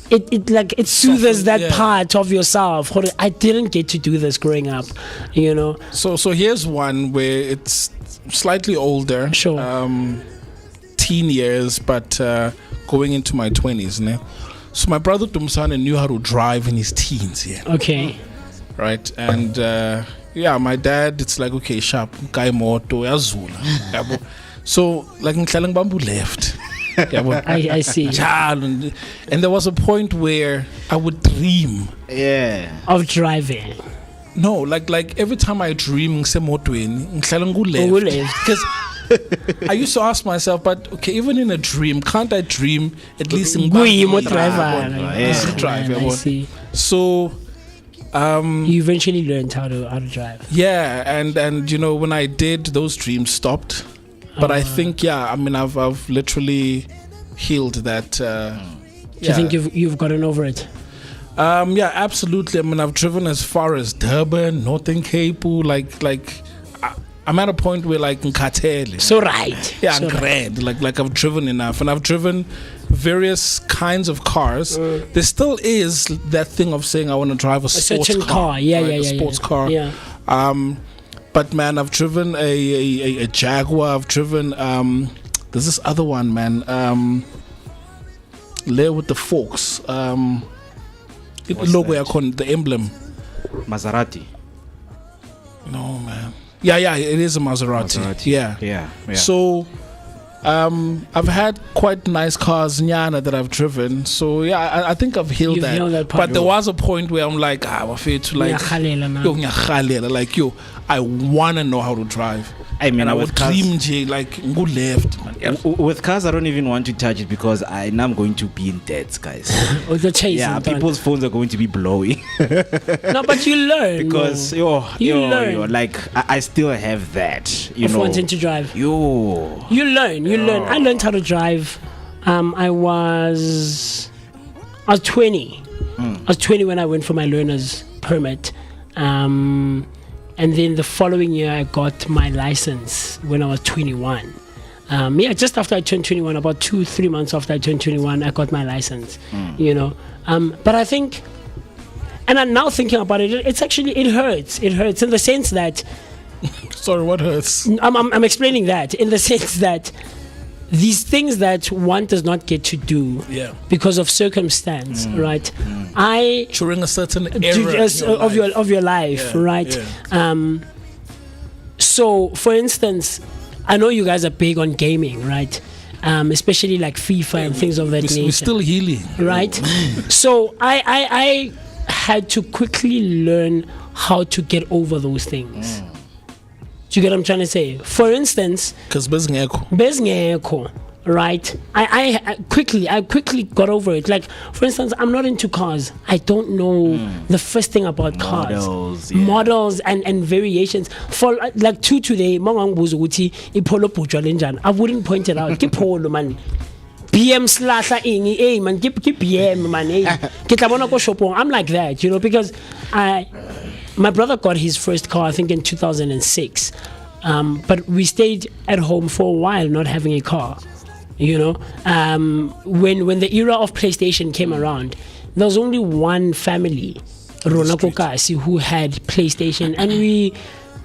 it soothes that part of yourself. I didn't get to do this growing up, you know. So here's one where it's slightly older, teen years, but going into my 20s. Ne? So my brother Tumsane knew how to drive in his teens. Okay. Right, and my dad, it's like, okay, sharp, guy moto, yazula. So like Nklalang Bambu left. I see. And there was a point where I would dream of driving. No, like every time I dream because I used to ask myself, but okay, even in a dream, can't I dream at least in I see. So you eventually learned how to drive. Yeah, and you know, when I did, those dreams stopped. But I think, I've literally healed that. Do you think you've gotten over it? Yeah, absolutely. I mean, I've driven as far as Durban, Northern Cape, like I'm at a point where like Nkatele. So right. Yeah, so right. Like I've driven enough, and I've driven various kinds of cars. There still is that thing of saying I want to drive a sports car. Yeah, sports car. Yeah. But man, I've driven a Jaguar. I've driven there's this other one, man. There with the forks. The logo, the emblem. Maserati. No, man. Yeah, it is a Maserati. Yeah. So I've had quite nice cars, Nyana, that I've driven. So yeah, I think I've healed that. But there was a point where I'm like, I feel to like, I want to know how to drive. I mean, and I would dream like go left. With cars, I don't even want to touch it because I know I'm going to be in debt, guys. Yeah, people's phones are going to be blowing. No, but you learn because you learn. Like I still have that. You know, wanting to drive. You learn. I learned how to drive. I was 20. I was 20 when I went for my learner's permit. And then the following year, I got my license when I was 21. Just after I turned 21, about 2-3 months after I turned 21, I got my license. You know, but I think, and I'm now thinking about it, it hurts. It hurts in the sense that. Sorry, what hurts? I'm explaining that in the sense that these things that one does not get to do because of circumstance, right? During a certain era of your life, right? Yeah. So, for instance, I know you guys are big on gaming, right? Especially like FIFA and things of that nature. We're still healing, right? So I had to quickly learn how to get over those things. Do you get what I'm trying to say? For instance, because Bezngeko, right? I quickly got over it. Like, for instance, I'm not into cars. I don't know the first thing about cars, models and variations. For like two today, I wouldn't point it out. Keep polo man. BM slasher in man, keep BM man. I'm like that, you know, because my brother got his first car, I think, in 2006. But we stayed at home for a while not having a car. You know, when the era of PlayStation came around, there was only one family, Ronakokasi, who had PlayStation, and we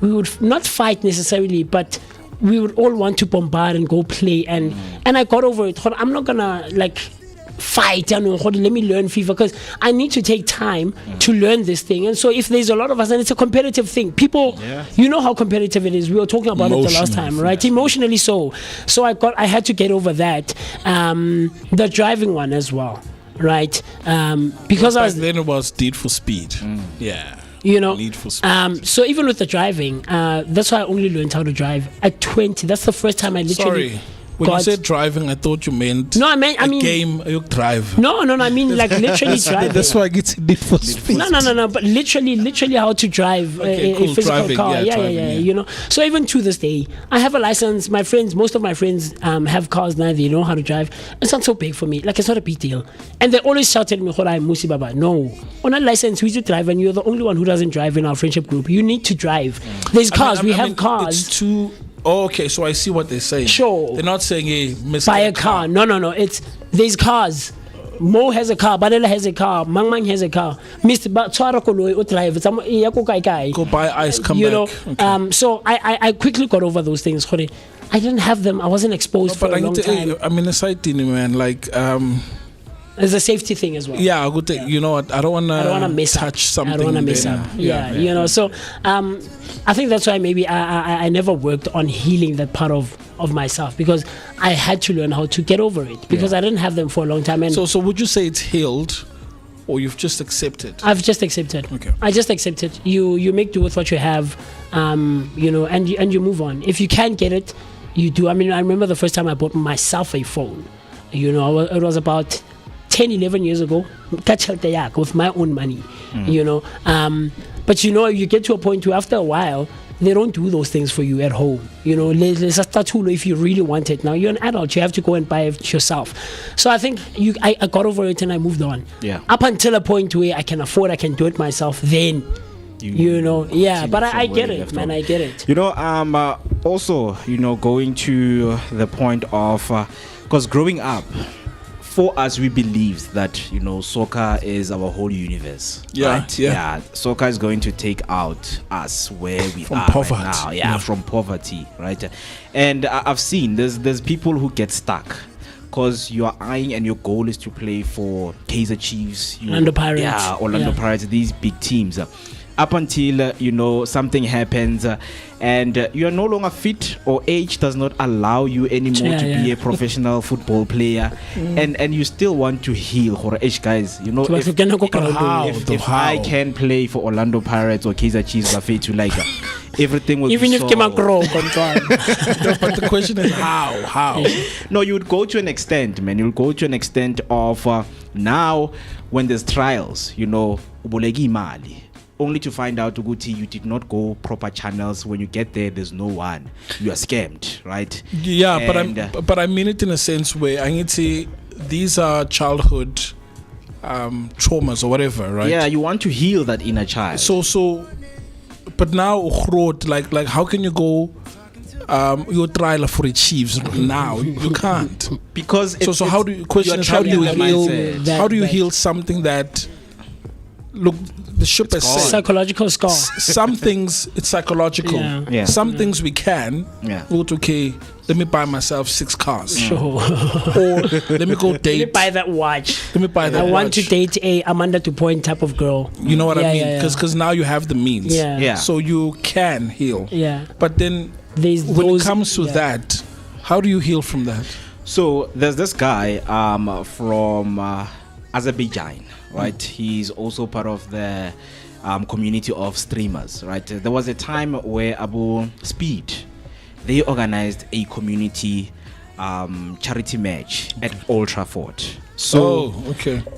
would not fight necessarily, but we would all want to bombard and go play. And I got over it. I'm not gonna like fight and let me learn FIFA because I need to take time to learn this thing. And so if there's a lot of us, and it's a competitive thing, people, you know how competitive it is. We were talking about it the last time, right? Emotionally so I had to get over that. The driving one as well. right? Because I was then it was Need for Speed. Yeah. you know. Need for Speed. So even with the driving, that's why I only learned how to drive at 20. That's the first time I literally. Sorry. When you said driving, I thought you meant I mean game you drive. No, I mean like literally driving. That's why I get Need for Speed. No, but literally how to drive a physical driving, car. yeah, You know. So even to this day, I have a license. Most of my friends have cars now. They know how to drive. It's not so big for me. Like it's not a big deal. And they always shout at me, "I'm MooCee Baba." No, on a license, we should drive, and you're the only one who doesn't drive in our friendship group. You need to drive. There's cars. We have cars. It's too. Oh, okay, so I see what they're saying. Sure. They're not saying, hey, buy a car. No. It's there's cars. Mo has a car, Badela has a car, Mang has a car. Mr. Batswara Koloi o drive. Go buy ice, come you back. know, okay. So I quickly got over those things. I didn't have them. I wasn't exposed for a long time. I mean, aside man, like there's a safety thing as well. Yeah, good thing. You know what? I don't want to mess touch something. I don't want to mess up. Yeah, you know. So I think that's why maybe I never worked on healing that part of myself, because I had to learn how to get over it, because I didn't have them for a long time. And so would you say it's healed, or you've just accepted? I've just accepted. Okay. I just accepted. You make do with what you have, you know, and you move on. If you can't get it, you do. I mean, I remember the first time I bought myself a phone. You know, it was about 10-11 years ago, with my own money, you know. But you know, you get to a point where after a while, they don't do those things for you at home. You know, if you really want it. Now you're an adult, you have to go and buy it yourself. So I think I got over it and I moved on. Yeah. Up until a point where I can afford, I can do it myself. Then, you know, yeah. But I get it, man. I get it. You know, also, you know, going to the point of, because growing up, for us, we believe that, you know, soccer is our whole universe. Yeah, right? yeah. Soccer is going to take out us where we from are poverty. Right now. Yeah, from poverty, right? And I've seen there's people who get stuck because you are eyeing and your goal is to play for Kaizer Chiefs, Orlando Pirates. Yeah, Orlando Pirates, these big teams. Up until you know, something happens and you are no longer fit, or age does not allow you anymore to be a professional football player, and you still want to heal. Guys, you know, if I can play for Orlando Pirates or Kaizer Chiefs, to like everything will even be if solved. But the question is how? No, you would go to an extent, man. You'll go to an extent of now when there's trials, you know, ubulegi imali, only to find out Uguti you did not go proper channels. When you get there, there's no one. You are scammed, right? Yeah, but I mean it in a sense where I need to say these are childhood traumas or whatever, right? Yeah, you want to heal that inner child. So but now like how can you go your trial for Chiefs now? You can't, because so how do you heal something that, look, the ship is set. Psychological scar. Some things it's psychological. Yeah. Some things we can. Yeah. Okay, let me buy myself 6 cars. Sure. Or let me go date. Let me buy that watch. Let me buy that I watch. want to date a Amanda Dupont type of girl. You know what I mean? Because now you have the means. Yeah. So you can heal. Yeah. But then when it comes to that, how do you heal from that? So there's this guy from Azerbaijan, right? He's also part of the community of streamers, right? There was a time where Abu Speed, they organized a community charity match at Old Trafford. So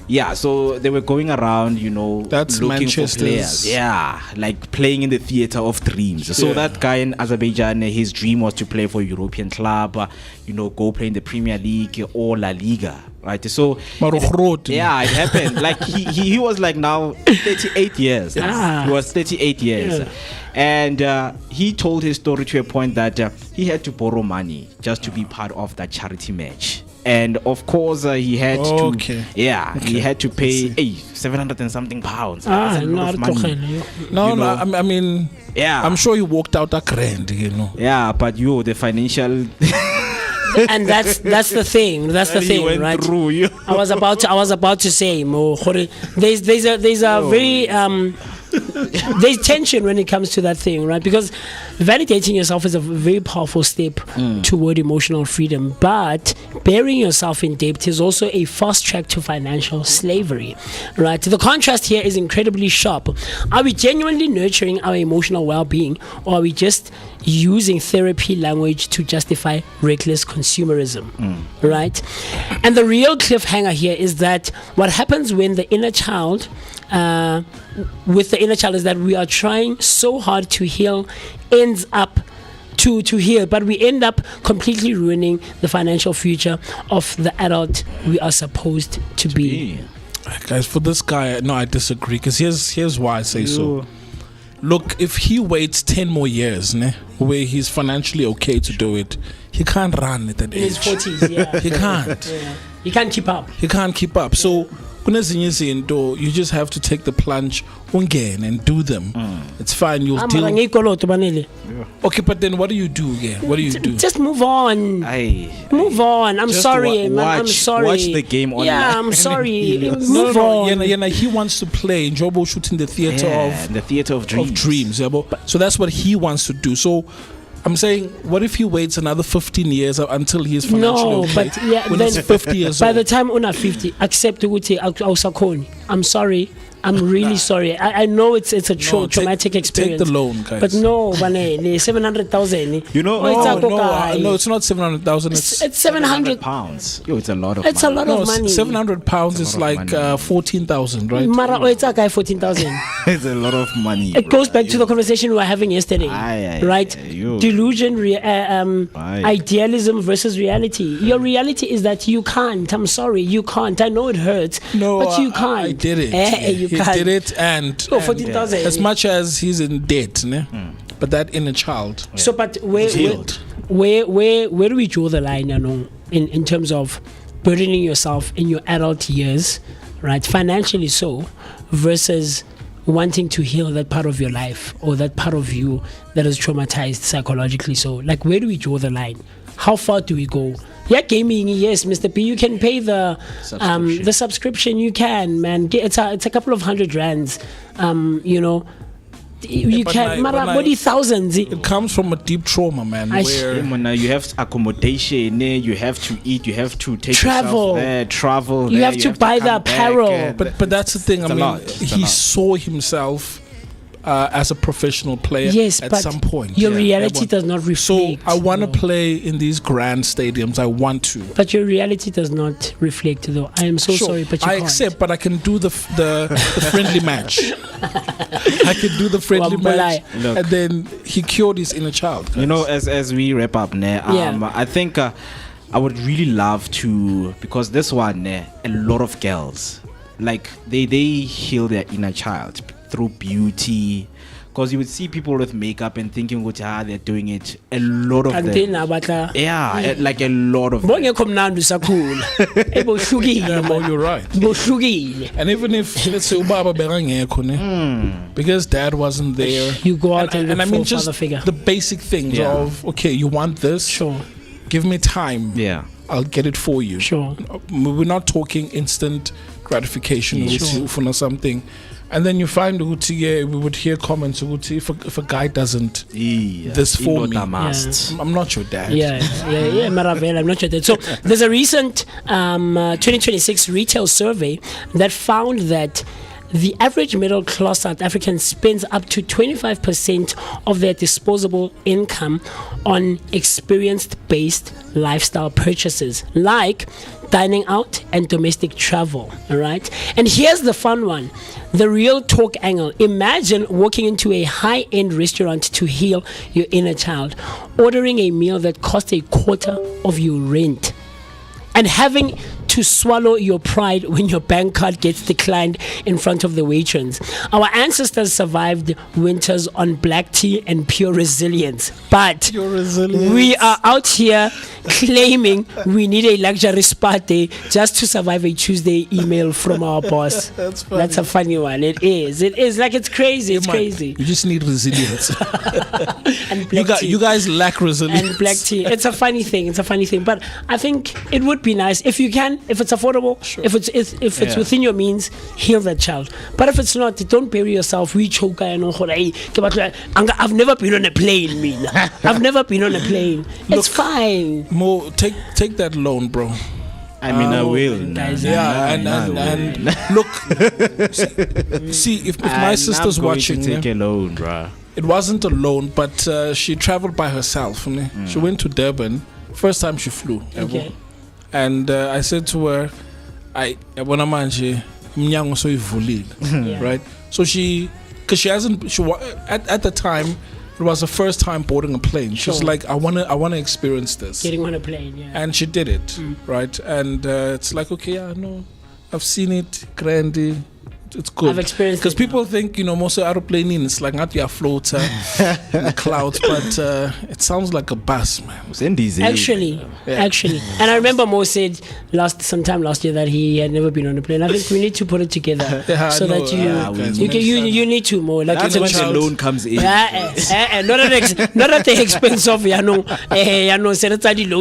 yeah, so they were going around, you know, looking for players. Yeah, like playing in the theater of dreams. So that guy in Azerbaijan, his dream was to play for a European club, you know, go play in the Premier League or La Liga, right? So it happened. Like he was like now 38 years. He was 38 years. And he told his story to a point that he had to borrow money just to be part of that charity match. And of course, he had he had to pay 700 and something pounds. I mean, I'm sure you walked out a grand, you know. Yeah, but the financial. And that's the thing. That's the thing, right? I was about to say, Mo, there's a very there's tension when it comes to that thing, right? Because validating yourself is a very powerful step toward emotional freedom, but burying yourself in debt is also a fast track to financial slavery, right? The contrast here is incredibly sharp. Are we genuinely nurturing our emotional well-being, or are we just using therapy language to justify reckless consumerism, right? And the real cliffhanger here is that what happens when the inner child with the inner child is that we are trying so hard to heal, ends up to heal, but we end up completely ruining the financial future of the adult we are supposed to be. Guys, for this guy, no, I disagree, because here's why I say so. Look, if he waits 10 more years, where he's financially okay to do it, he can't run at that age. In his 40s, yeah. He can't. Yeah. He can't keep up. He can't keep up. So, you just have to take the plunge again and do them. It's fine. You'll deal. Okay, but then what do you do again? What do you do? Just move on. Move on. I'm sorry, man. I'm sorry. Watch the game online. Yeah, I'm sorry. Move on. He wants to play. Jobo shoot in the theater of dreams. So that's what he wants to do. So I'm saying, what if he waits another 15 years until he is financially okay? But yeah, when then he's 50 years by old? the time una 50, accept ukuthi awusakhoni. I'm sorry. I'm really sorry. I know it's a traumatic experience. Take the loan, guys. But no, Vane, 700,000. You know, no, it's not 700,000. It's 700 pounds. Yo, it's a lot of money. It's a lot of money. 700 pounds is like 14,000, right? Mara, it's a guy 14,000. It's a lot of money. It goes back to the conversation we were having yesterday, right? Delusion, idealism versus reality. Your reality is that you can't. I'm sorry, you can't. I know it hurts, but you can't. I did it. He did it, and 14,000. As much as he's in debt, but that inner child. So, but where do we draw the line, in terms of burdening yourself in your adult years, right? Financially so, versus wanting to heal that part of your life or that part of you that is traumatized psychologically. So, like, where do we draw the line? How far do we go? Yeah, gaming, yes, Mr. P, you can pay the subscription. You can, man. It's a couple of $100, you can, many thousands. It comes from a deep trauma, man. Where you have accommodation, you have to eat, you have to take travel, travel. You have to buy the apparel. But that's the thing. He saw himself as a professional player at some point. Your reality does not reflect. So I want to play in these grand stadiums. I want to. But your reality does not reflect, though. I am so sorry, but you can't. I accept, but I can do the friendly match. I can do the friendly match. Look, and then he cured his inner child. Guys. You know, as we wrap up, I think I would really love to, because this one, a lot of girls, like they heal their inner child through beauty, because you would see people with makeup and thinking they're doing it. A lot of them, like a lot of them. You're right. And even if let's say because dad wasn't there, you go out and I mean just figure. The basic things of you want this, sure, give me time, I'll get it for you. Sure, we're not talking instant gratification for something. And then you find we would hear comments if a guy doesn't this for me, I'm not your dad. Maravel, I'm not your dad. So there's a recent 2026 retail survey that found that the average middle class South African spends up to 25% of their disposable income on experience-based lifestyle purchases, like dining out and domestic travel. All right. And here's the fun one, the real talk angle. Imagine walking into a high-end restaurant to heal your inner child, ordering a meal that costs a quarter of your rent, and having to swallow your pride when your bank card gets declined in front of the waitrons. Our ancestors survived winters on black tea and pure resilience. But we are out here claiming we need a luxury spa day just to survive a Tuesday email from our boss. That's a funny one. It is. Like, it's crazy. It's crazy. You just need resilience. And black tea. You guys lack resilience. And black tea. It's a funny thing. But I think it would be nice if you can If it's affordable, if it's within your means, heal that child. But if it's not, don't bury yourself. We choke and I've never been on a plane, man. I've never been on a plane. It's fine. Mo, take that loan, bro. I mean, I will. And look, see if my sister's watching, take a loan, bruh. It wasn't a loan, but she traveled by herself. She went to Durban. First time she flew. Okay. And I said to her, right? So because she hasn't, at the time, it was the first time boarding a plane. She was like, I wanna experience this. Getting on a plane, yeah. And she did it, right? And it's like, okay, I know, I've seen it, Grandy. It's good. I've experienced it. Because people think, most of aeroplane it's like not your floater in the clouds, but it sounds like a bus, man. Actually. And I remember Mo said sometime last year that he had never been on a plane. I think we need to put it together so that you need to more. Like that's when the loan comes in. Not at the expense of loan.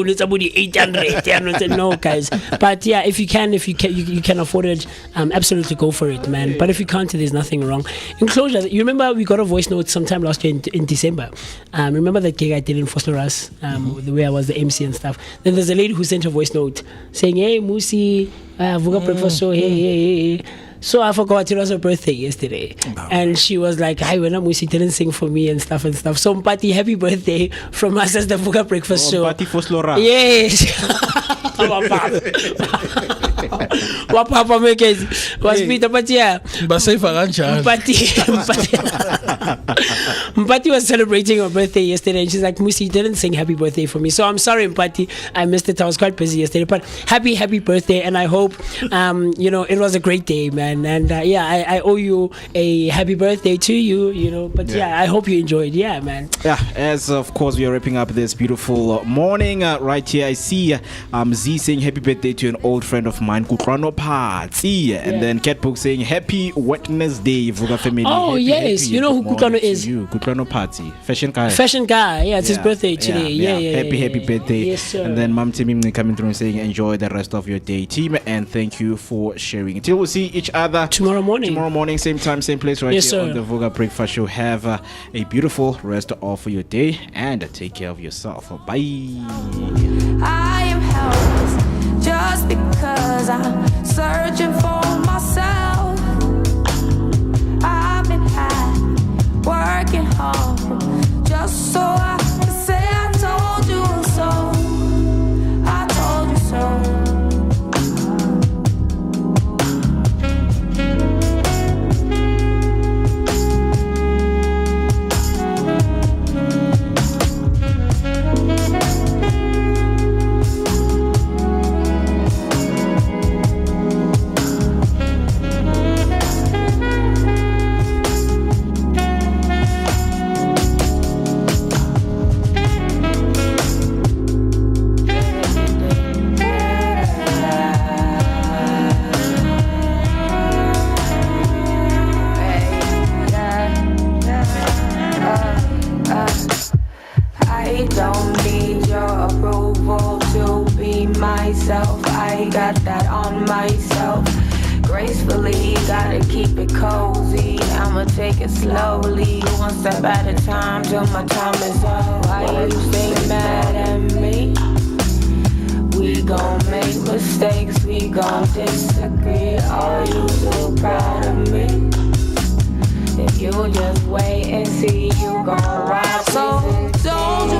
It's about 800. No, guys. But yeah, if you can afford it, absolutely go for it, man. But if you can't, there's nothing wrong. In closure, you remember we got a voice note sometime last year in December. Remember that gig I did in Foster Us, the way I was the MC and stuff. Then there's a lady who sent a voice note saying, "Hey, MooCee, Vooka breakfast show. Hey. So I forgot it was her birthday yesterday, and she was like, "Hi, when MooCee didn't sing for me and stuff." So Mpati, happy birthday from us as the Vooka breakfast show. Mpati Foslora. Yes. Wapapa Moeketsi was Peter, but yeah. Mpati was celebrating her birthday yesterday, and she's like, "MooCee didn't sing happy birthday for me, so I'm sorry, Mpati. I missed it. I was quite busy yesterday, but happy birthday, and I hope it was a great day, man. And I owe you a happy birthday to you, But I hope you enjoyed. Yeah, man. Yeah, as of course we are wrapping up this beautiful morning right here. I see Z saying happy birthday to an old friend of mine, Kutlwano Party, and then Catbook saying happy Wednesday, Vooka family. Oh, happy, yes, happy you know who Kutlwano is? Kutlwano Party, fashion guy. Yeah, it's his birthday today. Yeah. Happy birthday. Yes, sir. And then Mam Timim coming through and saying enjoy the rest of your day, team, and thank you for sharing. Until we see each other tomorrow morning, same time, same place, right here on the Vooka Breakfast Show. Have a beautiful rest of your day and take care of yourself. Bye. I am helpless just because I'm searching for myself. I've been working hard just so I can say I told you so. I told you so. I got that on myself. Gracefully, gotta keep it cozy. I'ma take it slowly, one step at a time till my time is up. Why you stay mad at me? We gon' make mistakes, we gon' disagree. Are you so proud of me? If you just wait and see, you gon' ride. So don't